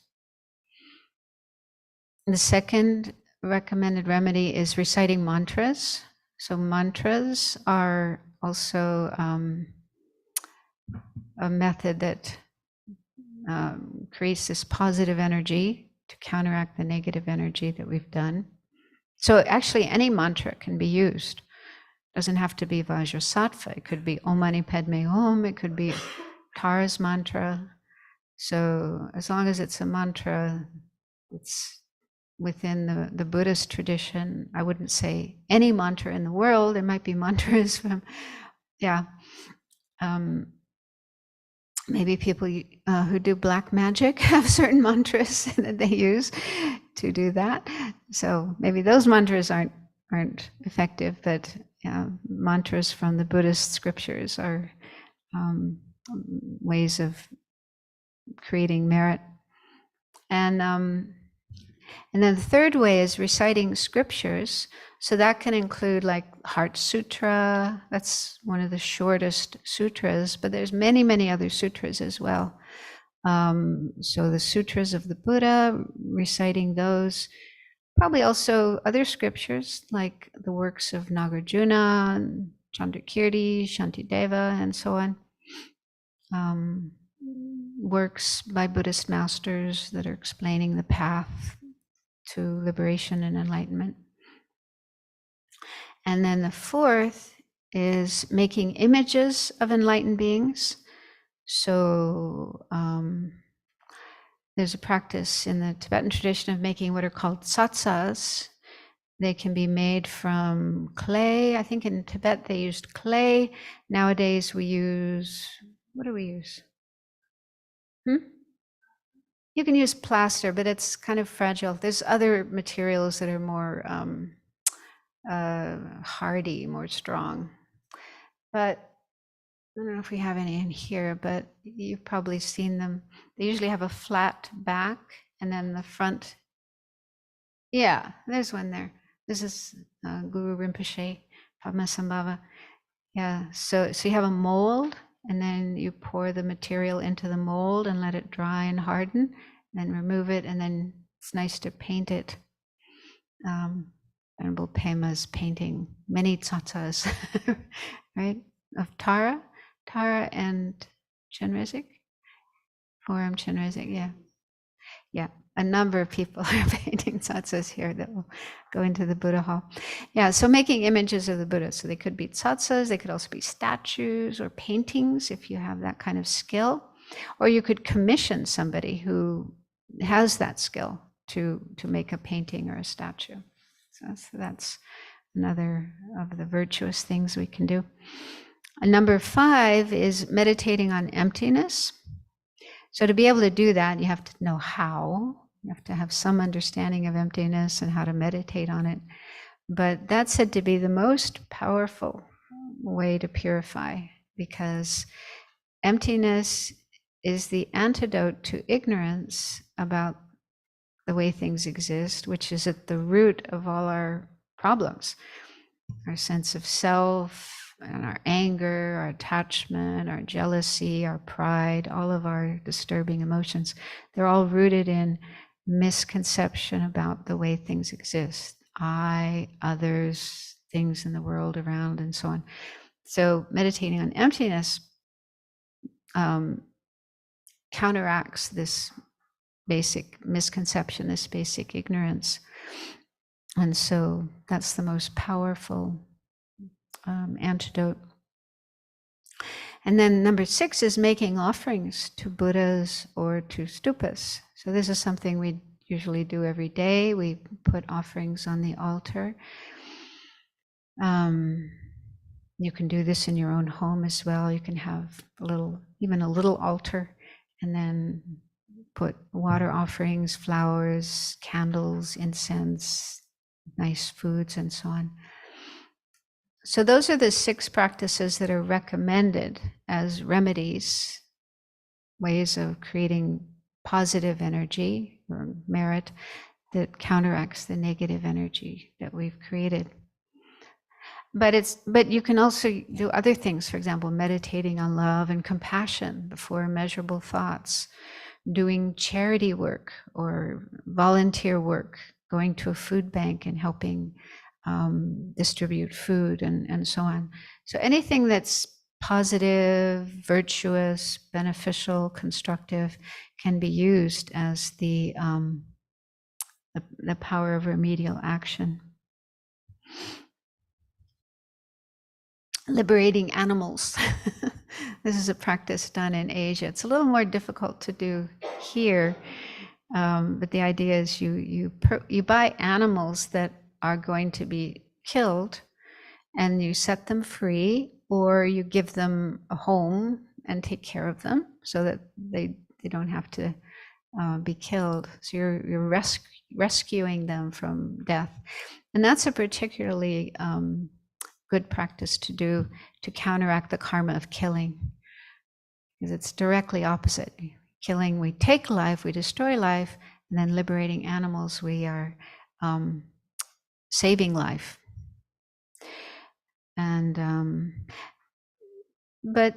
The second recommended remedy is reciting mantras. So mantras are also a method that creates this positive energy to counteract the negative energy that we've done. So actually any mantra can be used. It doesn't have to be Vajrasattva. It could be Om Mani Padme Hum. It could be Tara's mantra. So as long as it's a mantra, it's within the Buddhist tradition. I wouldn't say any mantra in the world. There might be mantras from, maybe people who do black magic have certain mantras that they use to do that. So maybe those mantras aren't effective, but mantras from the Buddhist scriptures are ways of creating merit. And And then the third way is reciting scriptures. So that can include like Heart Sutra. That's one of the shortest sutras, but there's many, many other sutras as well. So the sutras of the Buddha, reciting those. Probably also other scriptures like the works of Nagarjuna, Chandrakirti, Shantideva, and so on. Works by Buddhist masters that are explaining the path to liberation and enlightenment. And then the fourth is making images of enlightened beings. So there's a practice in the Tibetan tradition of making what are called tsatsas. They can be made from clay. I think in Tibet they used clay. Nowadays we use, what do we use? You can use plaster, but it's kind of fragile. There's other materials that are more hardy, more strong. But I don't know if we have any in here, but you've probably seen them. They usually have a flat back and then the front. Yeah, there's one there. This is Guru Rinpoche, Padmasambhava. Yeah, so you have a mold, and then you pour the material into the mold and let it dry and harden, then remove it, and then it's nice to paint it. Venerable Pema's painting many tsatsas, right? Of Tara and Chenrezig, Forum Chenrezig, yeah. Yeah, a number of people are painting tsatsas here that will go into the Buddha Hall. Yeah, so making images of the Buddha. So they could be tsatsas, they could also be statues or paintings if you have that kind of skill. Or you could commission somebody who has that skill to make a painting or a statue. So that's another of the virtuous things we can do. And number 5 is meditating on emptiness. So to be able to do that, you have to know how. You have to have some understanding of emptiness and how to meditate on it. But that's said to be the most powerful way to purify, because emptiness is the antidote to ignorance about the way things exist, which is at the root of all our problems. Our sense of self, and our anger, our attachment, our jealousy, our pride, all of our disturbing emotions, they're all rooted in misconception about the way things exist. I, others, things in the world around, and so on. So meditating on emptiness counteracts this basic misconception, this basic ignorance. And so that's the most powerful antidote. And then number 6 is making offerings to Buddhas or to stupas. So this is something we usually do every day. We put offerings on the altar. You can do this in your own home as well. You can have even a little altar, and then put water offerings, flowers, candles, incense, nice foods, and so on. So those are the 6 practices that are recommended as remedies, ways of creating positive energy or merit that counteracts the negative energy that we've created. But you can also do other things, for example, meditating on love and compassion before immeasurable thoughts, doing charity work or volunteer work, going to a food bank and helping distribute food and so on. So anything that's positive, virtuous, beneficial, constructive can be used as the power of remedial action. Liberating animals. This is a practice done in Asia. It's a little more difficult to do here, but the idea is you buy animals that are going to be killed, and you set them free, or you give them a home and take care of them so that they don't have to be killed. So you're rescuing them from death, and that's a particularly good practice to do to counteract the karma of killing, because it's directly opposite. Killing, we take life, we destroy life, And then liberating animals, we are saving life. And but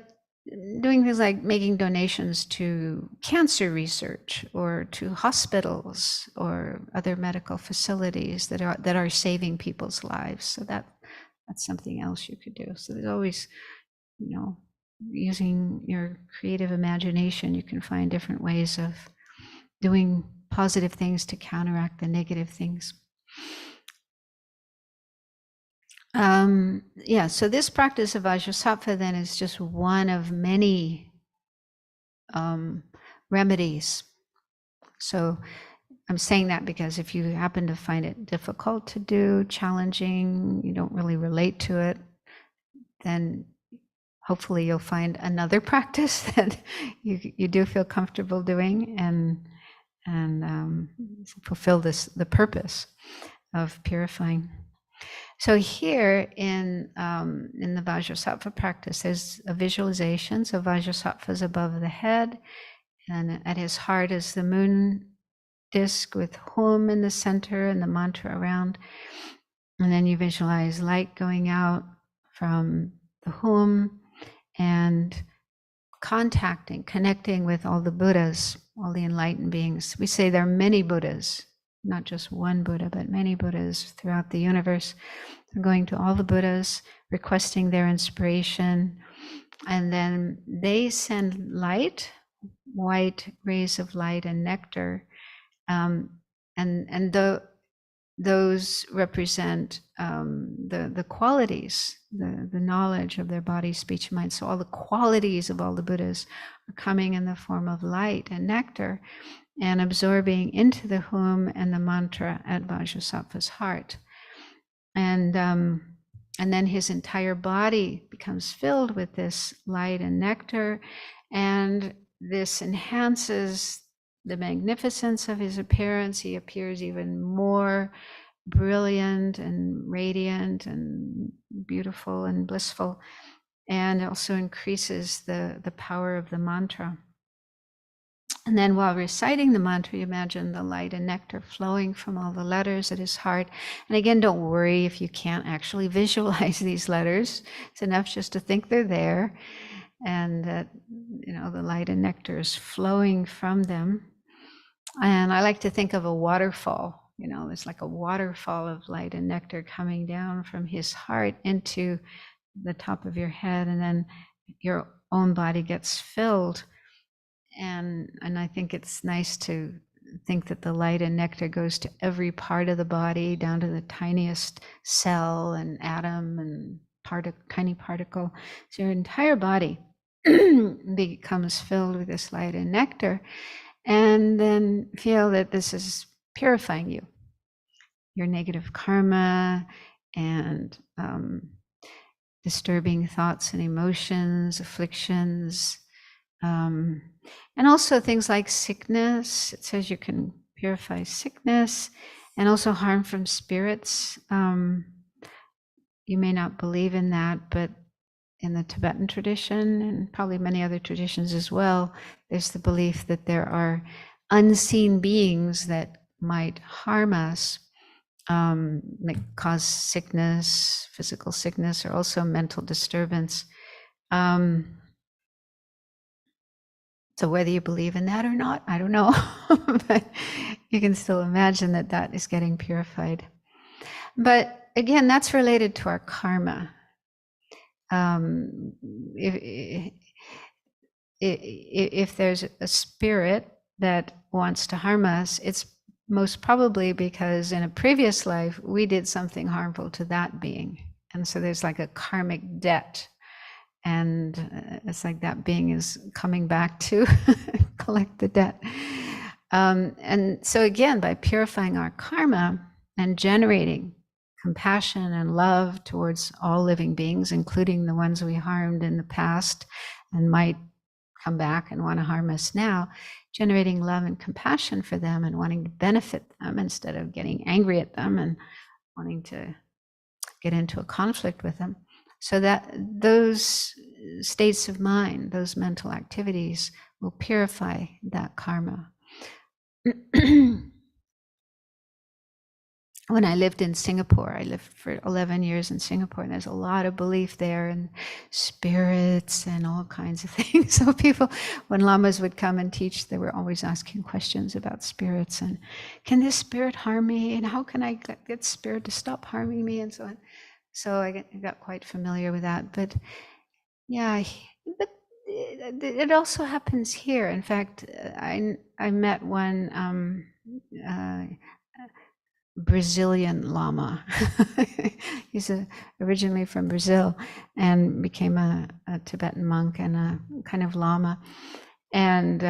doing things like making donations to cancer research or to hospitals or other medical facilities that are saving people's lives. So that's something else you could do. So there's always, using your creative imagination, you can find different ways of doing positive things to counteract the negative things. So this practice of Vajrasattva then is just one of many remedies. So I'm saying that because if you happen to find it difficult to do, challenging, you don't really relate to it, then hopefully you'll find another practice that you do feel comfortable doing and fulfill the purpose of purifying. So here in the Vajrasattva practice, there's a visualization. So Vajrasattva is above the head, and at his heart is the moon disk with Hum in the center and the mantra around. And then you visualize light going out from the Hum and connecting with all the Buddhas, all the enlightened beings. We say there are many Buddhas, not just one Buddha, but many Buddhas throughout the universe. So going to all the Buddhas, requesting their inspiration, and then they send light, white rays of light and nectar, those represent the qualities, the knowledge of their body, speech, and mind. So all the qualities of all the Buddhas are coming in the form of light and nectar and absorbing into the Hum and the mantra at Vajrasattva's heart. And then his entire body becomes filled with this light and nectar, and this enhances the magnificence of his appearance. He appears even more brilliant and radiant and beautiful and blissful, and also increases the power of the mantra. And then while reciting the mantra, you imagine the light and nectar flowing from all the letters at his heart. And again, don't worry if you can't actually visualize these letters. It's enough just to think they're there, and that the light and nectar is flowing from them. And I like to think of a waterfall. There's like a waterfall of light and nectar coming down from his heart into the top of your head, and then your own body gets filled. And I think it's nice to think that the light and nectar goes to every part of the body, down to the tiniest cell and atom and tiny particle. So your entire body becomes filled with this light and nectar. And then feel that this is purifying you, your negative karma and disturbing thoughts and emotions, afflictions, and also things like sickness. It says you can purify sickness and also harm from spirits. You may not believe in that, but in the Tibetan tradition, and probably many other traditions as well, there's the belief that there are unseen beings that might harm us, might cause sickness, physical sickness, or also mental disturbance. So whether you believe in that or not, I don't know, but you can still imagine that is getting purified. But again, that's related to our karma. If there's a spirit that wants to harm us, it's most probably because in a previous life we did something harmful to that being, and so there's like a karmic debt, and it's like that being is coming back to collect the debt. And so again, by purifying our karma and generating compassion and love towards all living beings, including the ones we harmed in the past and might come back and want to harm us now, generating love and compassion for them and wanting to benefit them instead of getting angry at them and wanting to get into a conflict with them. So that those states of mind, those mental activities will purify that karma. when I lived in Singapore, I lived for 11 years in Singapore, and there's a lot of belief there in spirits and all kinds of things. So people, when lamas would come and teach, they were always asking questions about spirits and, can this spirit harm me? And how can I get spirit to stop harming me? And so on. So I got quite familiar with that. But yeah, but it also happens here. In fact, I met one Brazilian lama. He's originally from Brazil and became a Tibetan monk and a kind of lama. And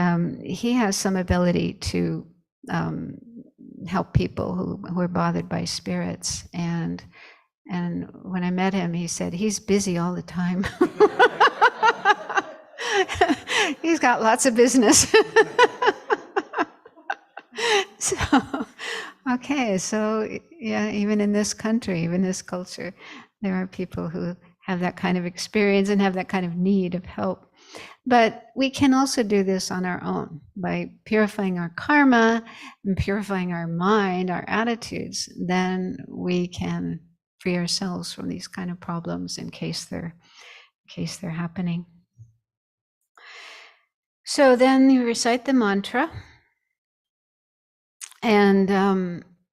he has some ability to help people who are bothered by spirits. And when I met him, he said he's busy all the time. He's got lots of business. So, okay, so yeah, even in this country, even this culture, there are people who have that kind of experience and have that kind of need of help. But we can also do this on our own by purifying our karma and purifying our mind, our attitudes. Then we can free ourselves from these kind of problems in case they're happening. So then you recite the mantra. And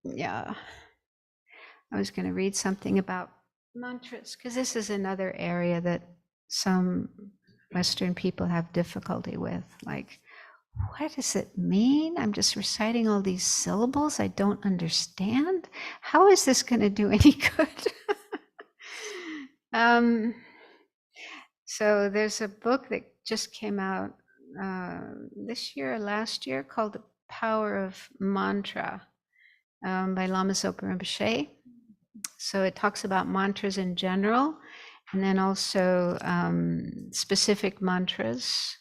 yeah, I was going to read something about mantras, because this is another area that some Western people have difficulty with. Like, what does it mean? I'm just reciting all these syllables I don't understand. How is this going to do any good? So there's a book that just came out this year or last year called The Power of Mantra by Lama Zopa Rinpoche. So it talks about mantras in general, and then also specific mantras,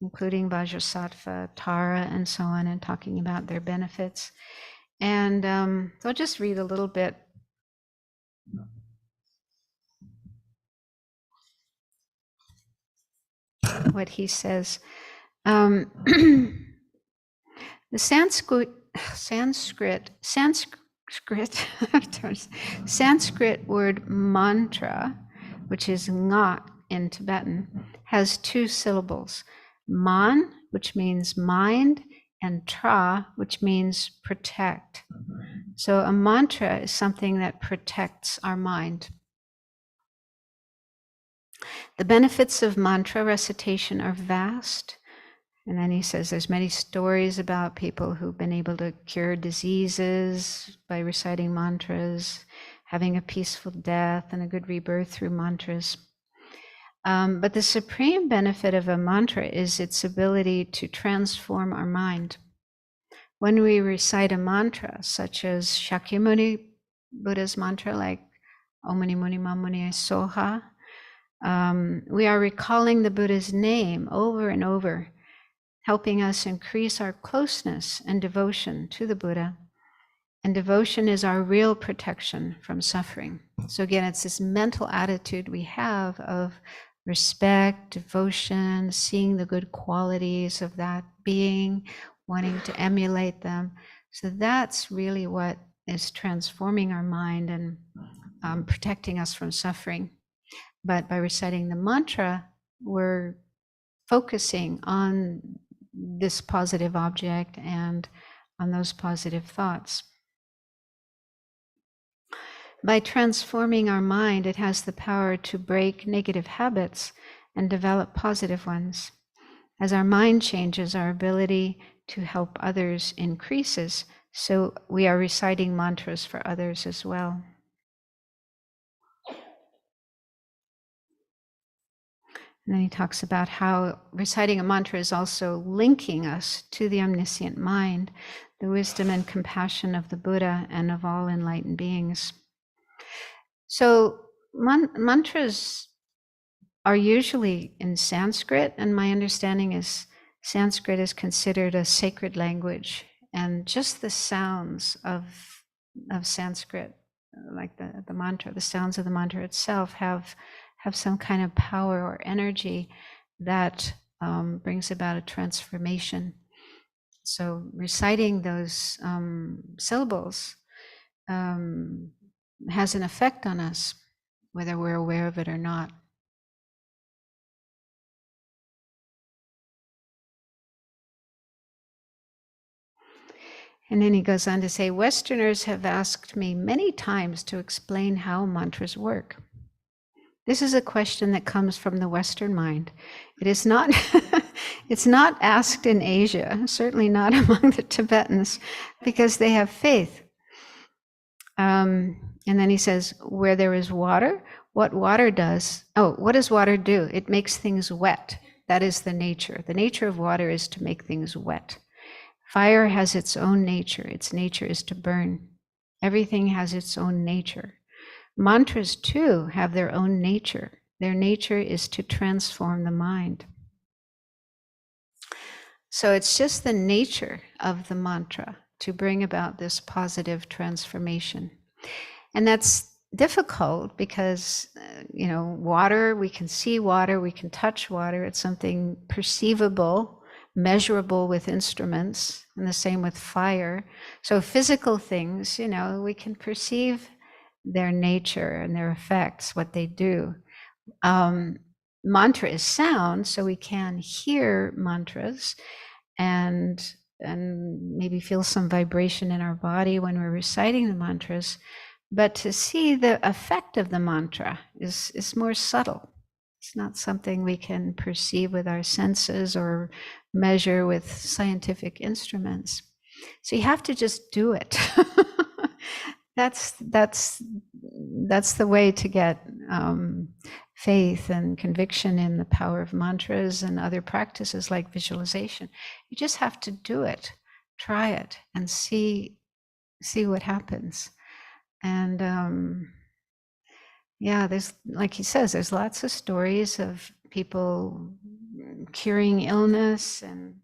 including Vajrasattva, Tara, and so on, and talking about their benefits. And so I'll just read a little bit. What he says. The Sanskrit word mantra, which is nga in Tibetan, has two syllables. Man, which means mind, and tra, which means protect. So a mantra is something that protects our mind. The benefits of mantra recitation are vast. And then he says there's many stories about people who've been able to cure diseases by reciting mantras, having a peaceful death and a good rebirth through mantras. But the supreme benefit of a mantra is its ability to transform our mind. When we recite a mantra, such as Shakyamuni Buddha's mantra, like Om Mani Muni Mamuni Soha, we are recalling the Buddha's name over and over, helping us increase our closeness and devotion to the Buddha. And devotion is our real protection from suffering. So again, it's this mental attitude we have of respect, devotion, seeing the good qualities of that being, wanting to emulate them. So that's really what is transforming our mind and protecting us from suffering. But by reciting the mantra, we're focusing on this positive object and on those positive thoughts. By transforming our mind, it has the power to break negative habits and develop positive ones. As our mind changes, our ability to help others increases, so we are reciting mantras for others as well. And then he talks about how reciting a mantra is also linking us to the omniscient mind, the wisdom and compassion of the Buddha and of all enlightened beings. So mantras are usually in Sanskrit, and my understanding is Sanskrit is considered a sacred language, and just the sounds of Sanskrit, like the mantra, the sounds of the mantra itself have some kind of power or energy that brings about a transformation. So reciting those syllables has an effect on us, whether we're aware of it or not. And then he goes on to say, Westerners have asked me many times to explain how mantras work. This is a question that comes from the Western mind. It is not, it's not asked in Asia, certainly not among the Tibetans, because they have faith. And then he says, where there is water, what water does, what does water do? It makes things wet. That is the nature. The nature of water is to make things wet. Fire has its own nature. Its nature is to burn. Everything has its own nature. Mantras, too, have their own nature. Their nature is to transform the mind. So it's just the nature of the mantra to bring about this positive transformation. And that's difficult because, water, we can see water, we can touch water. It's something perceivable, measurable with instruments, and the same with fire. So physical things, we can perceive their nature and their effects, what they do. Mantra is sound, so we can hear mantras and maybe feel some vibration in our body when we're reciting the mantras. But to see the effect of the mantra is more subtle. It's not something we can perceive with our senses or measure with scientific instruments. So you have to just do it. That's the way to get faith and conviction in the power of mantras and other practices like visualization. You just have to do it, try it, and see what happens. And there's, like he says, there's lots of stories of people curing illness and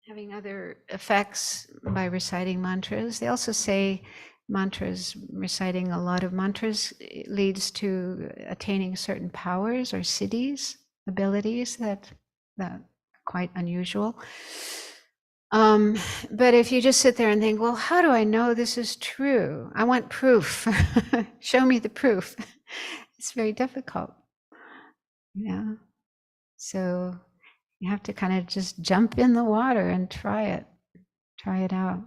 having other effects by reciting mantras. They also say mantras, reciting a lot of mantras leads to attaining certain powers or siddhis, abilities that are quite unusual. But if you just sit there and think, well, how do I know this is true? I want proof. Show me the proof. It's very difficult. Yeah. So you have to kind of just jump in the water and try it out.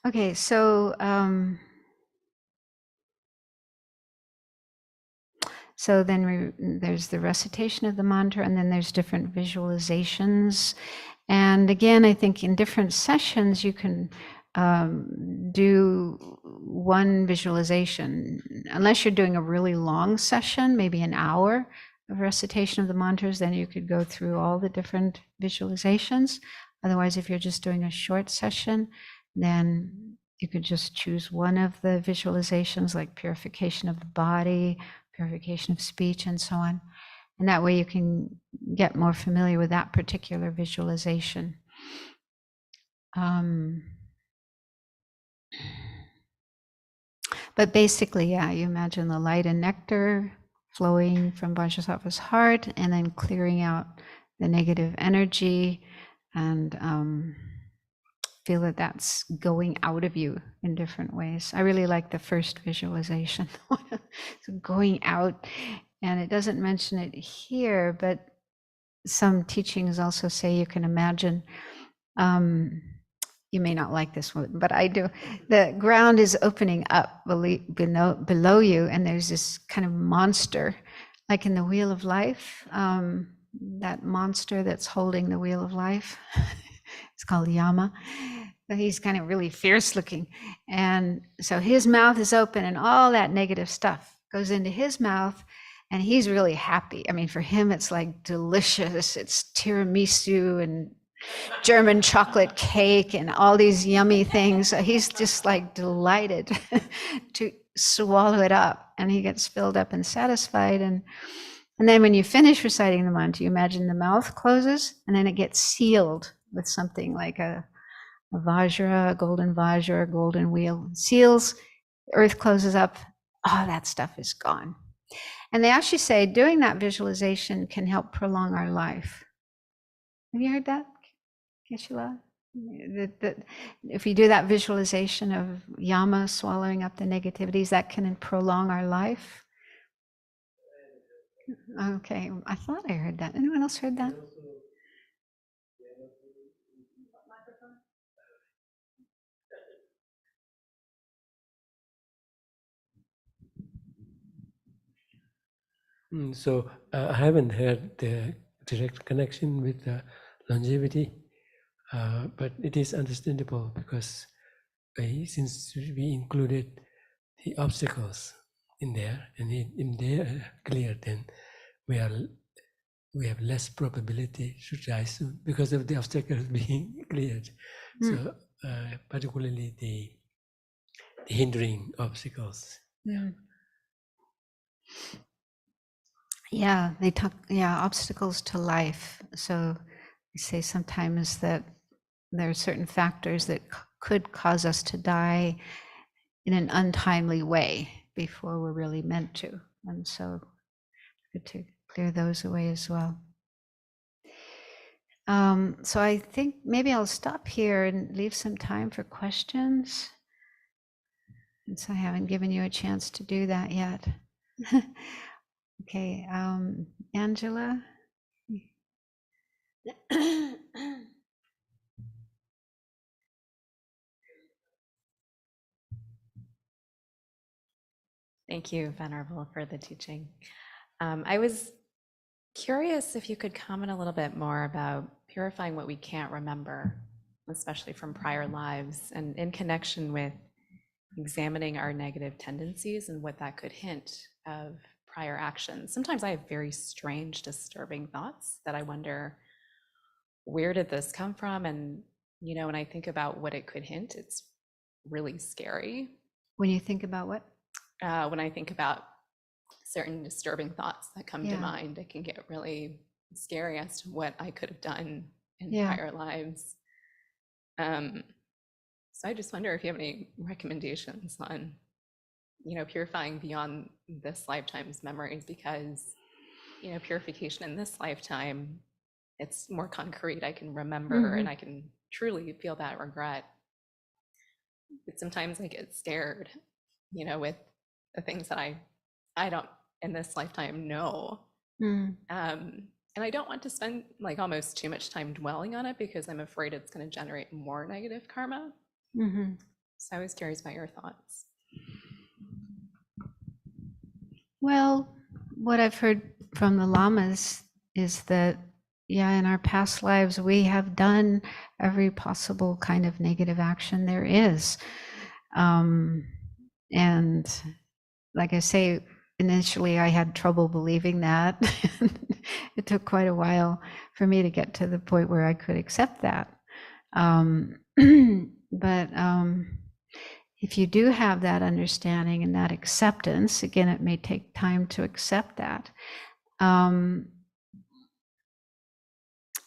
Okay, so then there's the recitation of the mantra, and then there's different visualizations. And again, I think in different sessions you can do one visualization. Unless you're doing a really long session, maybe an hour of recitation of the mantras, then you could go through all the different visualizations. Otherwise, if you're just doing a short session, then you could just choose one of the visualizations, like purification of the body, purification of speech, and so on. And that way you can get more familiar with that particular visualization. But basically, you imagine the light and nectar flowing from Vajrasattva's heart and then clearing out the negative energy, and feel that that's going out of you in different ways. I really like the first visualization, so going out, and it doesn't mention it here, but some teachings also say you can imagine, you may not like this one, but I do, the ground is opening up below you, and there's this kind of monster, like in the Wheel of Life, that monster that's holding the Wheel of Life. It's called Yama. So he's kind of really fierce looking. And so his mouth is open and all that negative stuff goes into his mouth, and he's really happy. I mean, for him, it's like delicious. It's tiramisu and German chocolate cake and all these yummy things. So he's just like delighted to swallow it up, and he gets filled up and satisfied. And then when you finish reciting the mantra, you imagine the mouth closes, and then it gets sealed with something like a vajra, a golden vajra, a golden wheel. Seals, the earth closes up, all that stuff is gone. And they actually say doing that visualization can help prolong our life. Have you heard that, Keshila? That if you do that visualization of yama swallowing up the negativities, that can prolong our life. Okay, I thought I heard that. Anyone else heard that? So I haven't heard the direct connection with the longevity, but it is understandable because since we included the obstacles in there, and if they are clear, then we have less probability to die soon because of the obstacles being cleared. So particularly the hindering obstacles. Yeah, they talk, obstacles to life. So they say sometimes that there are certain factors that could cause us to die in an untimely way before we're really meant to. And so good to clear those away as well. So I think maybe I'll stop here and leave some time for questions, since I haven't given you a chance to do that yet. Okay, Angela. Thank you, Venerable, for the teaching. I was curious if you could comment a little bit more about purifying what we can't remember, especially from prior lives, and in connection with examining our negative tendencies and what that could hint of prior actions. Sometimes I have very strange, disturbing thoughts that I wonder, where did this come from? And, when I think about what it could hint, it's really scary. When you think about what? When I think about certain disturbing thoughts that come to mind, it can get really scary as to what I could have done in prior lives. So I just wonder if you have any recommendations on, purifying beyond this lifetime's memories, because, purification in this lifetime, it's more concrete. I can remember and I can truly feel that regret. But sometimes I get scared, with the things that I don't in this lifetime know. And I don't want to spend like almost too much time dwelling on it because I'm afraid it's going to generate more negative karma. So I was curious about your thoughts. Well, what I've heard from the lamas is that, in our past lives, we have done every possible kind of negative action there is. And like I say, initially I had trouble believing that. It took quite a while for me to get to the point where I could accept that. But if you do have that understanding and that acceptance, again, it may take time to accept that.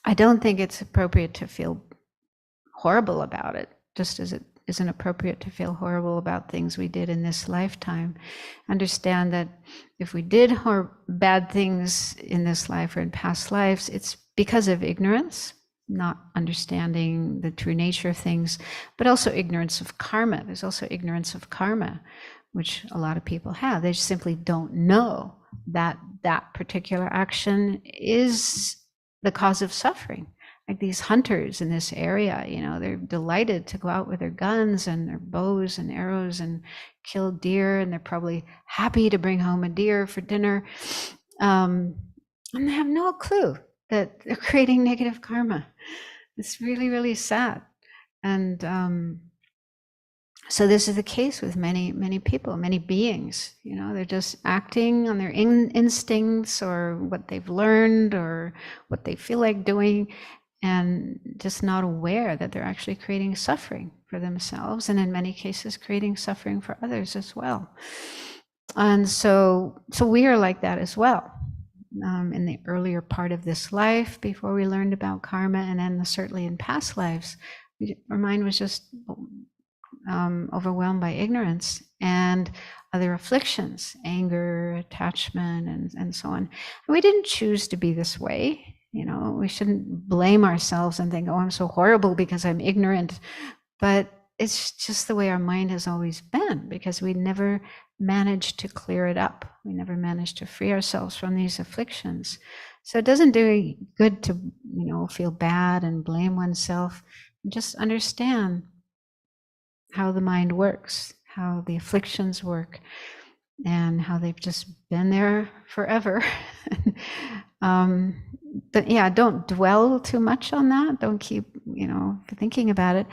I don't think it's appropriate to feel horrible about it, just as it isn't appropriate to feel horrible about things we did in this lifetime. Understand that if we did bad things in this life or in past lives, it's because of ignorance, not understanding the true nature of things, but also ignorance of karma. There's also ignorance of karma, which a lot of people have. They just simply don't know that that particular action is the cause of suffering. Like these hunters in this area, they're delighted to go out with their guns and their bows and arrows and kill deer, and they're probably happy to bring home a deer for dinner. And they have no clue that they're creating negative karma. It's really, really sad. And so this is the case with many, many people, many beings. They're just acting on their instincts or what they've learned or what they feel like doing, and just not aware that they're actually creating suffering for themselves, and in many cases creating suffering for others as well. And so we are like that as well. In the earlier part of this life, before we learned about karma, and then certainly in past lives, our mind was just overwhelmed by ignorance and other afflictions, anger, attachment, and so on. And we didn't choose to be this way. We shouldn't blame ourselves and think, oh, I'm so horrible because I'm ignorant. But it's just the way our mind has always been, because we never managed to clear it up. We never managed to free ourselves from these afflictions. So it doesn't do good to, feel bad and blame oneself. Just understand how the mind works, how the afflictions work, and how they've just been there forever. But yeah, don't dwell too much on that. Don't keep, thinking about it,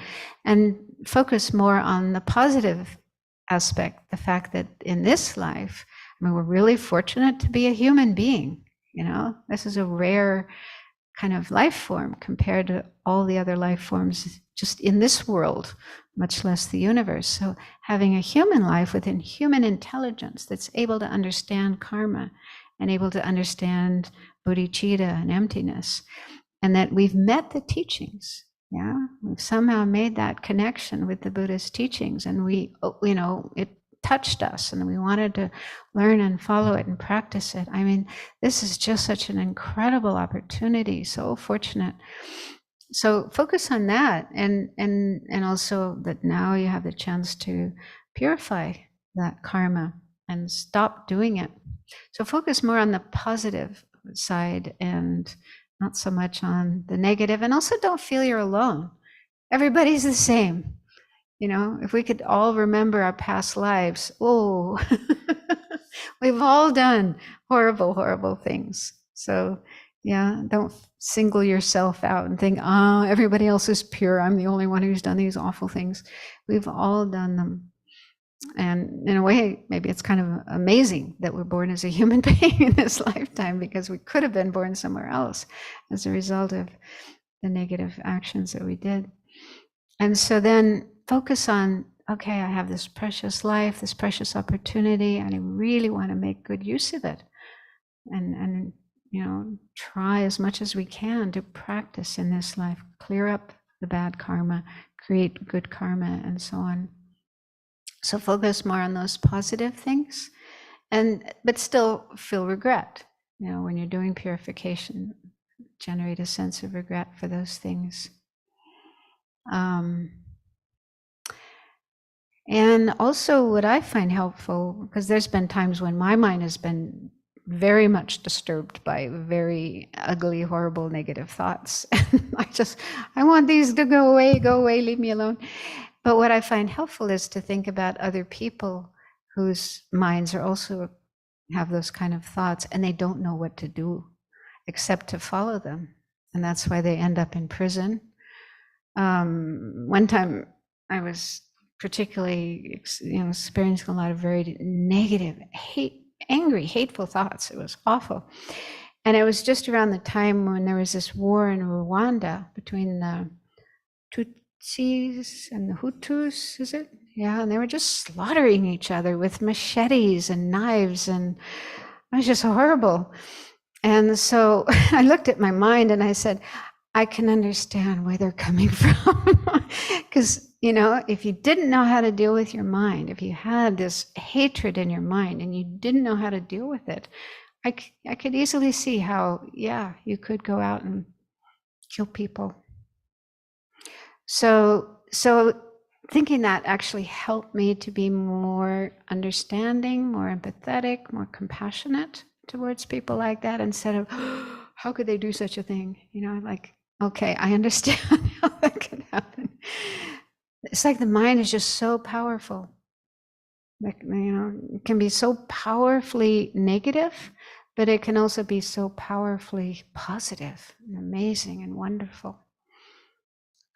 and focus more on the positive aspect. The fact that in this life, we're really fortunate to be a human being. This is a rare kind of life form compared to all the other life forms just in this world, much less the universe. So having a human life within human intelligence that's able to understand karma and able to understand bodhicitta and emptiness, and that we've met the teachings. We've somehow made that connection with the Buddha's teachings, and it touched us, and we wanted to learn and follow it and practice it. This is just such an incredible opportunity, so fortunate. So focus on that, and also that now you have the chance to purify that karma and stop doing it. So focus more on the positive side and not so much on the negative. And also don't feel you're alone. Everybody's the same. If we could all remember our past lives, we've all done horrible, horrible things. So don't single yourself out and think, everybody else is pure. I'm the only one who's done these awful things. We've all done them. And in a way, maybe it's kind of amazing that we're born as a human being in this lifetime, because we could have been born somewhere else as a result of the negative actions that we did. And so then focus on, okay, I have this precious life, this precious opportunity, and I really want to make good use of it. And try as much as we can to practice in this life, clear up the bad karma, create good karma, and so on. So focus more on those positive things, but still feel regret. When you're doing purification, generate a sense of regret for those things. And also what I find helpful, because there's been times when my mind has been very much disturbed by very ugly, horrible, negative thoughts. I want these to go away, leave me alone. But what I find helpful is to think about other people whose minds are also have those kind of thoughts, and they don't know what to do except to follow them. And that's why they end up in prison. One time I was particularly, experiencing a lot of very negative, angry, hateful thoughts. It was awful. And it was just around the time when there was this war in Rwanda between the Tutsis and the Hutus, is it? Yeah, and they were just slaughtering each other with machetes and knives, and it was just horrible. And so I looked at my mind and I said, I can understand where they're coming from. Because, if you didn't know how to deal with your mind, if you had this hatred in your mind and you didn't know how to deal with it, I could easily see how, you could go out and kill people. So thinking that actually helped me to be more understanding, more empathetic, more compassionate towards people like that, instead of, how could they do such a thing? Okay, I understand how that could happen. It's like the mind is just so powerful. It can be so powerfully negative, but it can also be so powerfully positive and amazing and wonderful.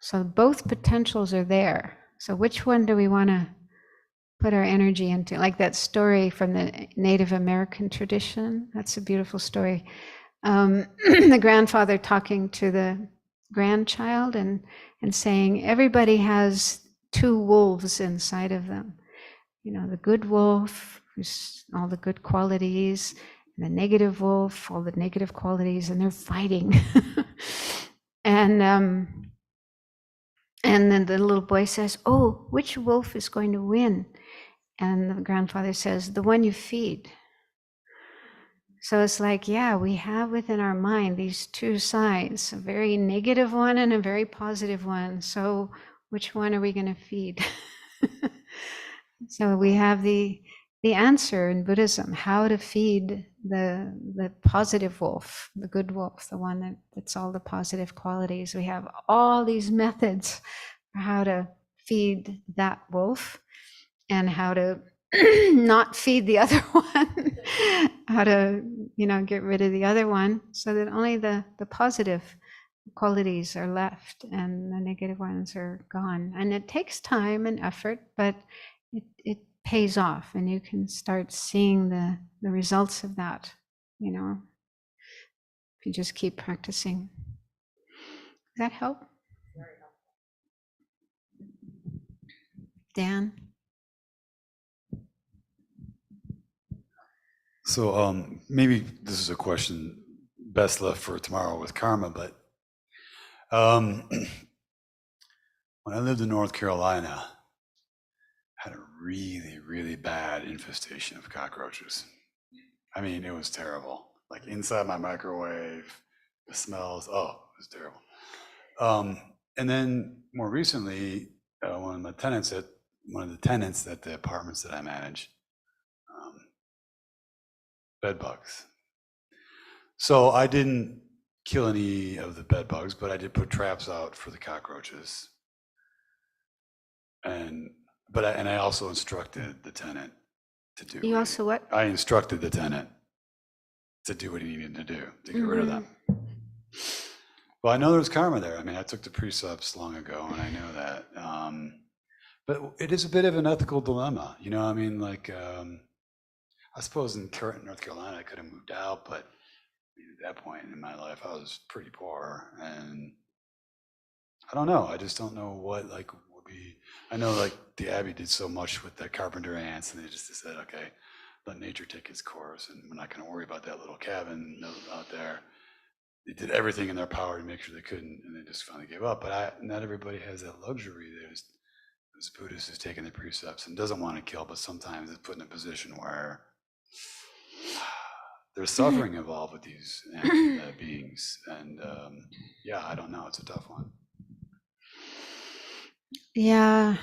So both potentials are there. So which one do we want to put our energy into? Like that story from the Native American tradition. That's a beautiful story. The grandfather talking to the grandchild and saying, everybody has two wolves inside of them. The good wolf, who's all the good qualities, and the negative wolf, all the negative qualities, and they're fighting. And And then the little boy says, "Oh, which wolf is going to win?" And the grandfather says, "The one you feed." So it's like, yeah, we have within our mind these two sides, a very negative one and a very positive one. So which one are we going to feed? So we have the answer in Buddhism, how to feed the positive wolf, the good wolf, the one that's all the positive qualities. We have all these methods for how to feed that wolf and how to not feed the other one, how to, get rid of the other one so that only the positive qualities are left and the negative ones are gone. And it takes time and effort, but it pays off, and you can start seeing the results of that, if you just keep practicing. Does that help? Dan? So maybe this is a question best left for tomorrow with karma, but when I lived in North Carolina, I had a really, really bad infestation of cockroaches. I mean, it was terrible. Like inside my microwave, the smells, it was terrible. And then more recently, one of the tenants at the apartments that I manage, bed bugs. So I didn't kill any of the bed bugs, but I did put traps out for the cockroaches. And I also instructed the tenant to do. You also what? I instructed the tenant to do what he needed to do to get rid of them. Well, I know there's karma there. I mean, I took the precepts long ago, and I know that. But it is a bit of an ethical dilemma, I mean, like. I suppose in North Carolina, I could have moved out, but at that point in my life, I was pretty poor, and I don't know. I just don't know what would be. I know the Abbey did so much with the carpenter ants, and they just said, okay, let nature take its course, and we're not going to worry about that little cabin out there. They did everything in their power to make sure they couldn't, and they just finally gave up. But not everybody has that luxury. There's Buddhist who's taking the precepts and doesn't want to kill, but sometimes it's put in a position where there's suffering involved with these beings, and I don't know. It's a tough one. Yeah,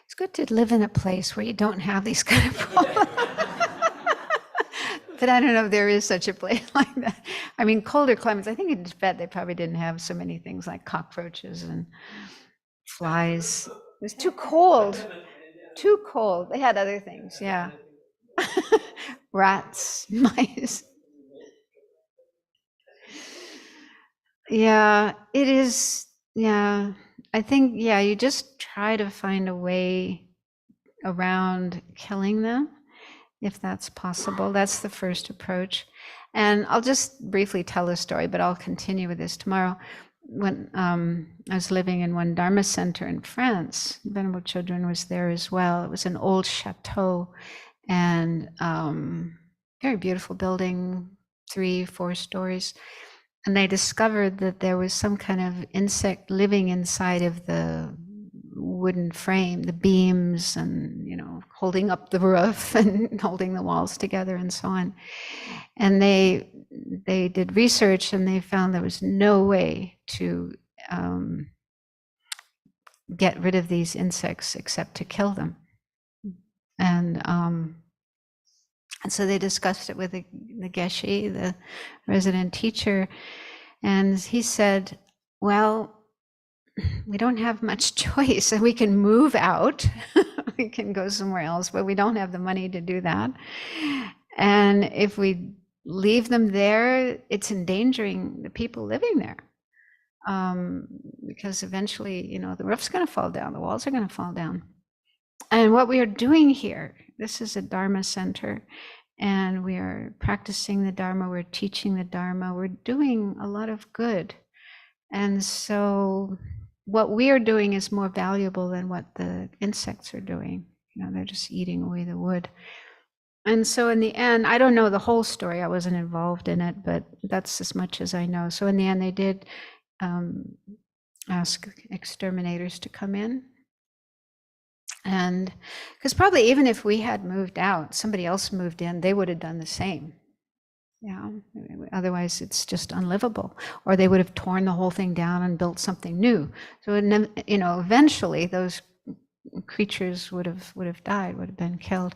it's good to live in a place where you don't have these kind of problems. But I don't know if there is such a place like that. I mean, colder climates. I think in Tibet they probably didn't have so many things like cockroaches and flies. It was too cold. Too cold. They had other things. Yeah. Rats, mice. Yeah, it is. Yeah, I think, you just try to find a way around killing them, if that's possible. That's the first approach. And I'll just briefly tell a story, but I'll continue with this tomorrow. When I was living in one Dharma center in France, Venerable Children was there as well. It was an old chateau, and very beautiful building, 3-4 stories. And they discovered that there was some kind of insect living inside of the wooden frame, the beams, and holding up the roof and holding the walls together and so on. And they did research, and they found there was no way to get rid of these insects except to kill them. And so they discussed it with the Geshe, the resident teacher, and he said, well, we don't have much choice. We can move out, we can go somewhere else, but we don't have the money to do that. And if we leave them there, it's endangering the people living there. Because eventually, the roof's going to fall down, the walls are going to fall down. And what we are doing here, this is a Dharma center, and we are practicing the Dharma, we're teaching the Dharma, we're doing a lot of good. And so what we are doing is more valuable than what the insects are doing. They're just eating away the wood. And so in the end, I don't know the whole story, I wasn't involved in it, but that's as much as I know. So in the end, they did ask exterminators to come in. And because probably even if we had moved out, somebody else moved in, they would have done the same. Yeah, otherwise it's just unlivable. Or they would have torn the whole thing down and built something new. So eventually those creatures would have died, would have been killed.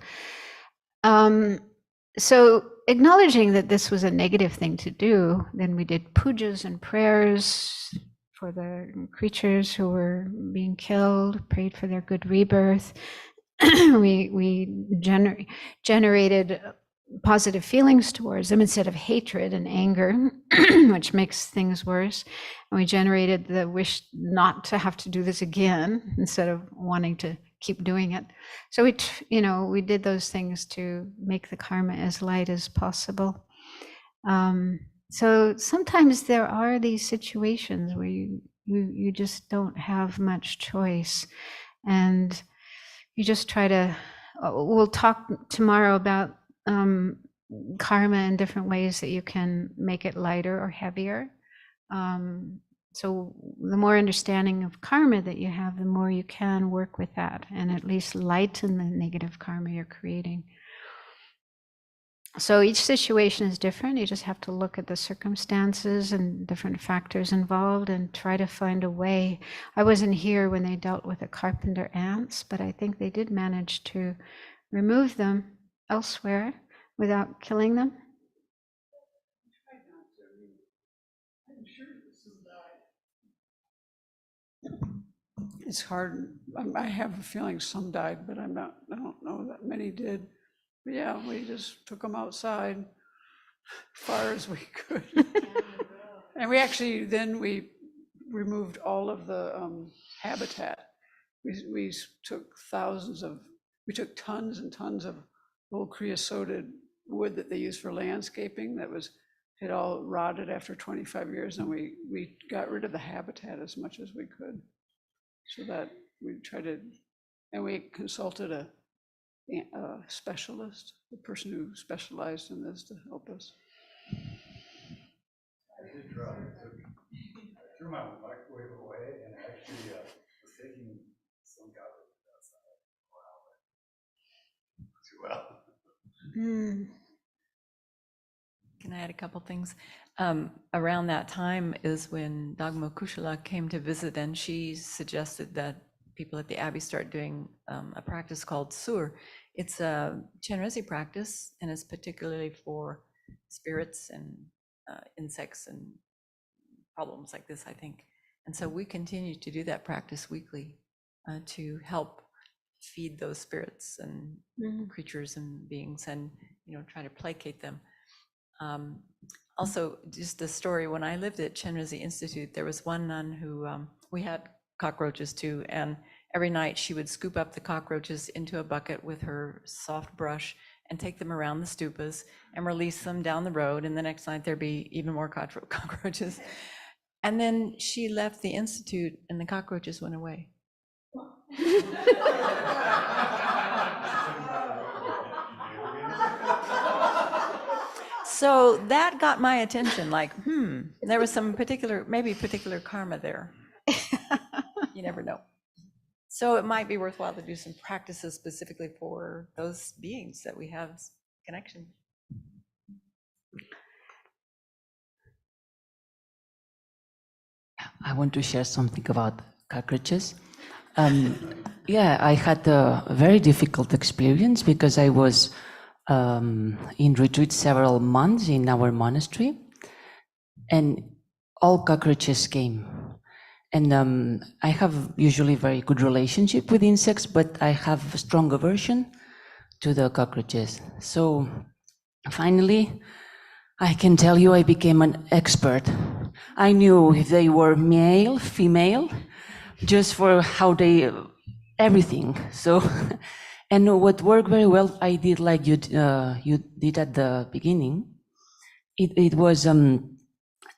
So acknowledging that this was a negative thing to do, then we did pujas and prayers for the creatures who were being killed, prayed for their good rebirth. we generated positive feelings towards them instead of hatred and anger, which makes things worse. And we generated the wish not to have to do this again instead of wanting to keep doing it. So we did those things to make the karma as light as possible. So sometimes there are these situations where you just don't have much choice, and you just try to. We'll talk tomorrow about karma and different ways that you can make it lighter or heavier. So the more understanding of karma that you have, the more you can work with that and at least lighten the negative karma you're creating. So each situation is different. You just have to look at the circumstances and different factors involved and try to find a way. I wasn't here when they dealt with the carpenter ants, but I think they did manage to remove them elsewhere without killing them. It's hard. I have a feeling some died, but I don't know that many did. But yeah, we just took them outside as far as we could. And we actually, then we removed all of the habitat. We took we took tons and tons of old creosoted wood that they used for landscaping that had all rotted after 25 years, and we got rid of the habitat as much as we could. So that we tried to, and we consulted a specialist, the person who specialized in this, to help us. I did try. I threw my microwave away and actually was taking some garbage outside. Wow. Too well. Can I add a couple things? Around that time is when Dagmo Kushala came to visit, and she suggested that people at the Abbey start doing a practice called Sur. It's a Chenrezig practice, and it's particularly for spirits and insects and problems like this, I think. And so we continue to do that practice weekly to help feed those spirits and creatures and beings, and try to placate them. Also, just a story, when I lived at Chenrezig Institute, there was one nun who, we had cockroaches too, and every night she would scoop up the cockroaches into a bucket with her soft brush and take them around the stupas and release them down the road, and the next night there'd be even more cockroaches. And then she left the institute and the cockroaches went away. So that got my attention, like, there was some maybe particular karma there. You never know. So it might be worthwhile to do some practices specifically for those beings that we have connection. I want to share something about cockroaches. Yeah, I had a very difficult experience because I was in retreat several months in our monastery, and all cockroaches came. And I have usually very good relationship with insects, but I have a strong aversion to the cockroaches. So finally, I can tell you I became an expert. I knew if they were male, female, just for how they, everything. So, and what worked very well, I did like you did at the beginning. It was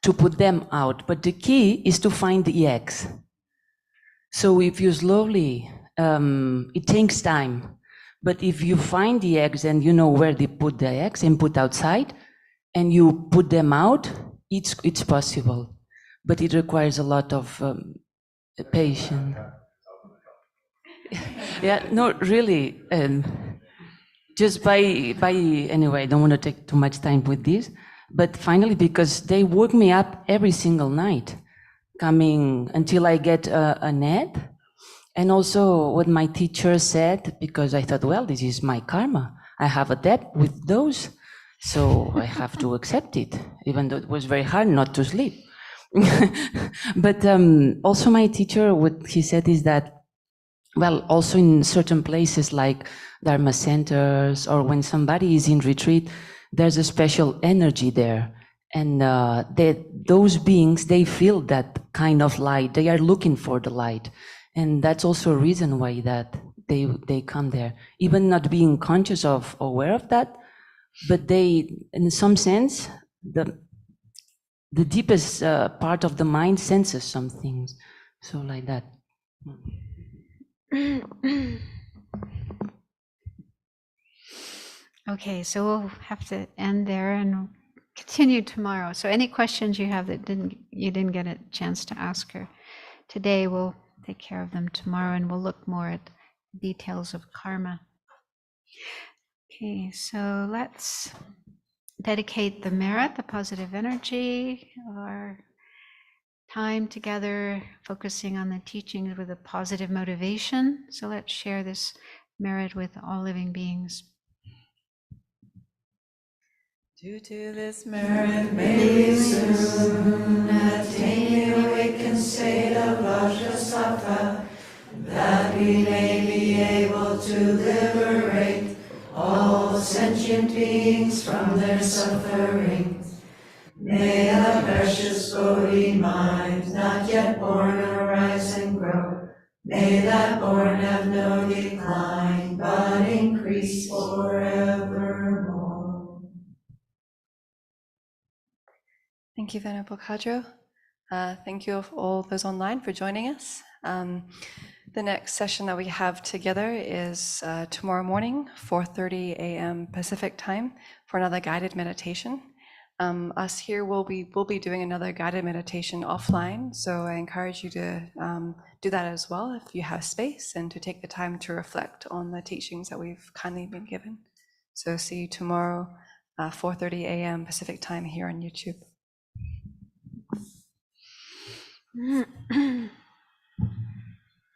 to put them out, but the key is to find the eggs. So if you slowly, it takes time, but if you find the eggs and you know where they put the eggs and put outside, and you put them out, it's possible, but it requires a lot of patient. Yeah, no, really. Just by anyway, I don't want to take too much time with this, but finally, because they woke me up every single night, coming until I get a net. And also what my teacher said, because I thought, well, this is my karma. I have a debt with those, so I have to accept it, even though it was very hard not to sleep. But also my teacher, what he said is that, well, also in certain places like Dharma centers, or when somebody is in retreat, there's a special energy there. And those beings, they feel that kind of light. They are looking for the light. And that's also a reason why that they come there, even not being conscious of, aware of that, but they, in some sense, the deepest part of the mind senses some things. So like that. Okay, so we'll have to end there and continue tomorrow. So any questions you have that you didn't get a chance to ask her today, we'll take care of them tomorrow, and we'll look more at details of karma. Okay, so let's dedicate the merit, the positive energy, our time together, focusing on the teachings with a positive motivation. So let's share this merit with all living beings. Due to this merit, may we soon attain the awakened state of Vajrasattva, that we may be able to liberate all sentient beings from their sufferings. May the precious Bodhi mind, not yet born, arise and grow. May that born have no decline, but increase forevermore. Thank you, Venerable Khadro. Thank you all those online for joining us. The next session that we have together is tomorrow morning, 4:30 a.m. Pacific time, for another guided meditation. Us here will be doing another guided meditation offline, so I encourage you to do that as well if you have space, and to take the time to reflect on the teachings that we've kindly been given. So see you tomorrow, 4:30 a.m. Pacific time here on YouTube.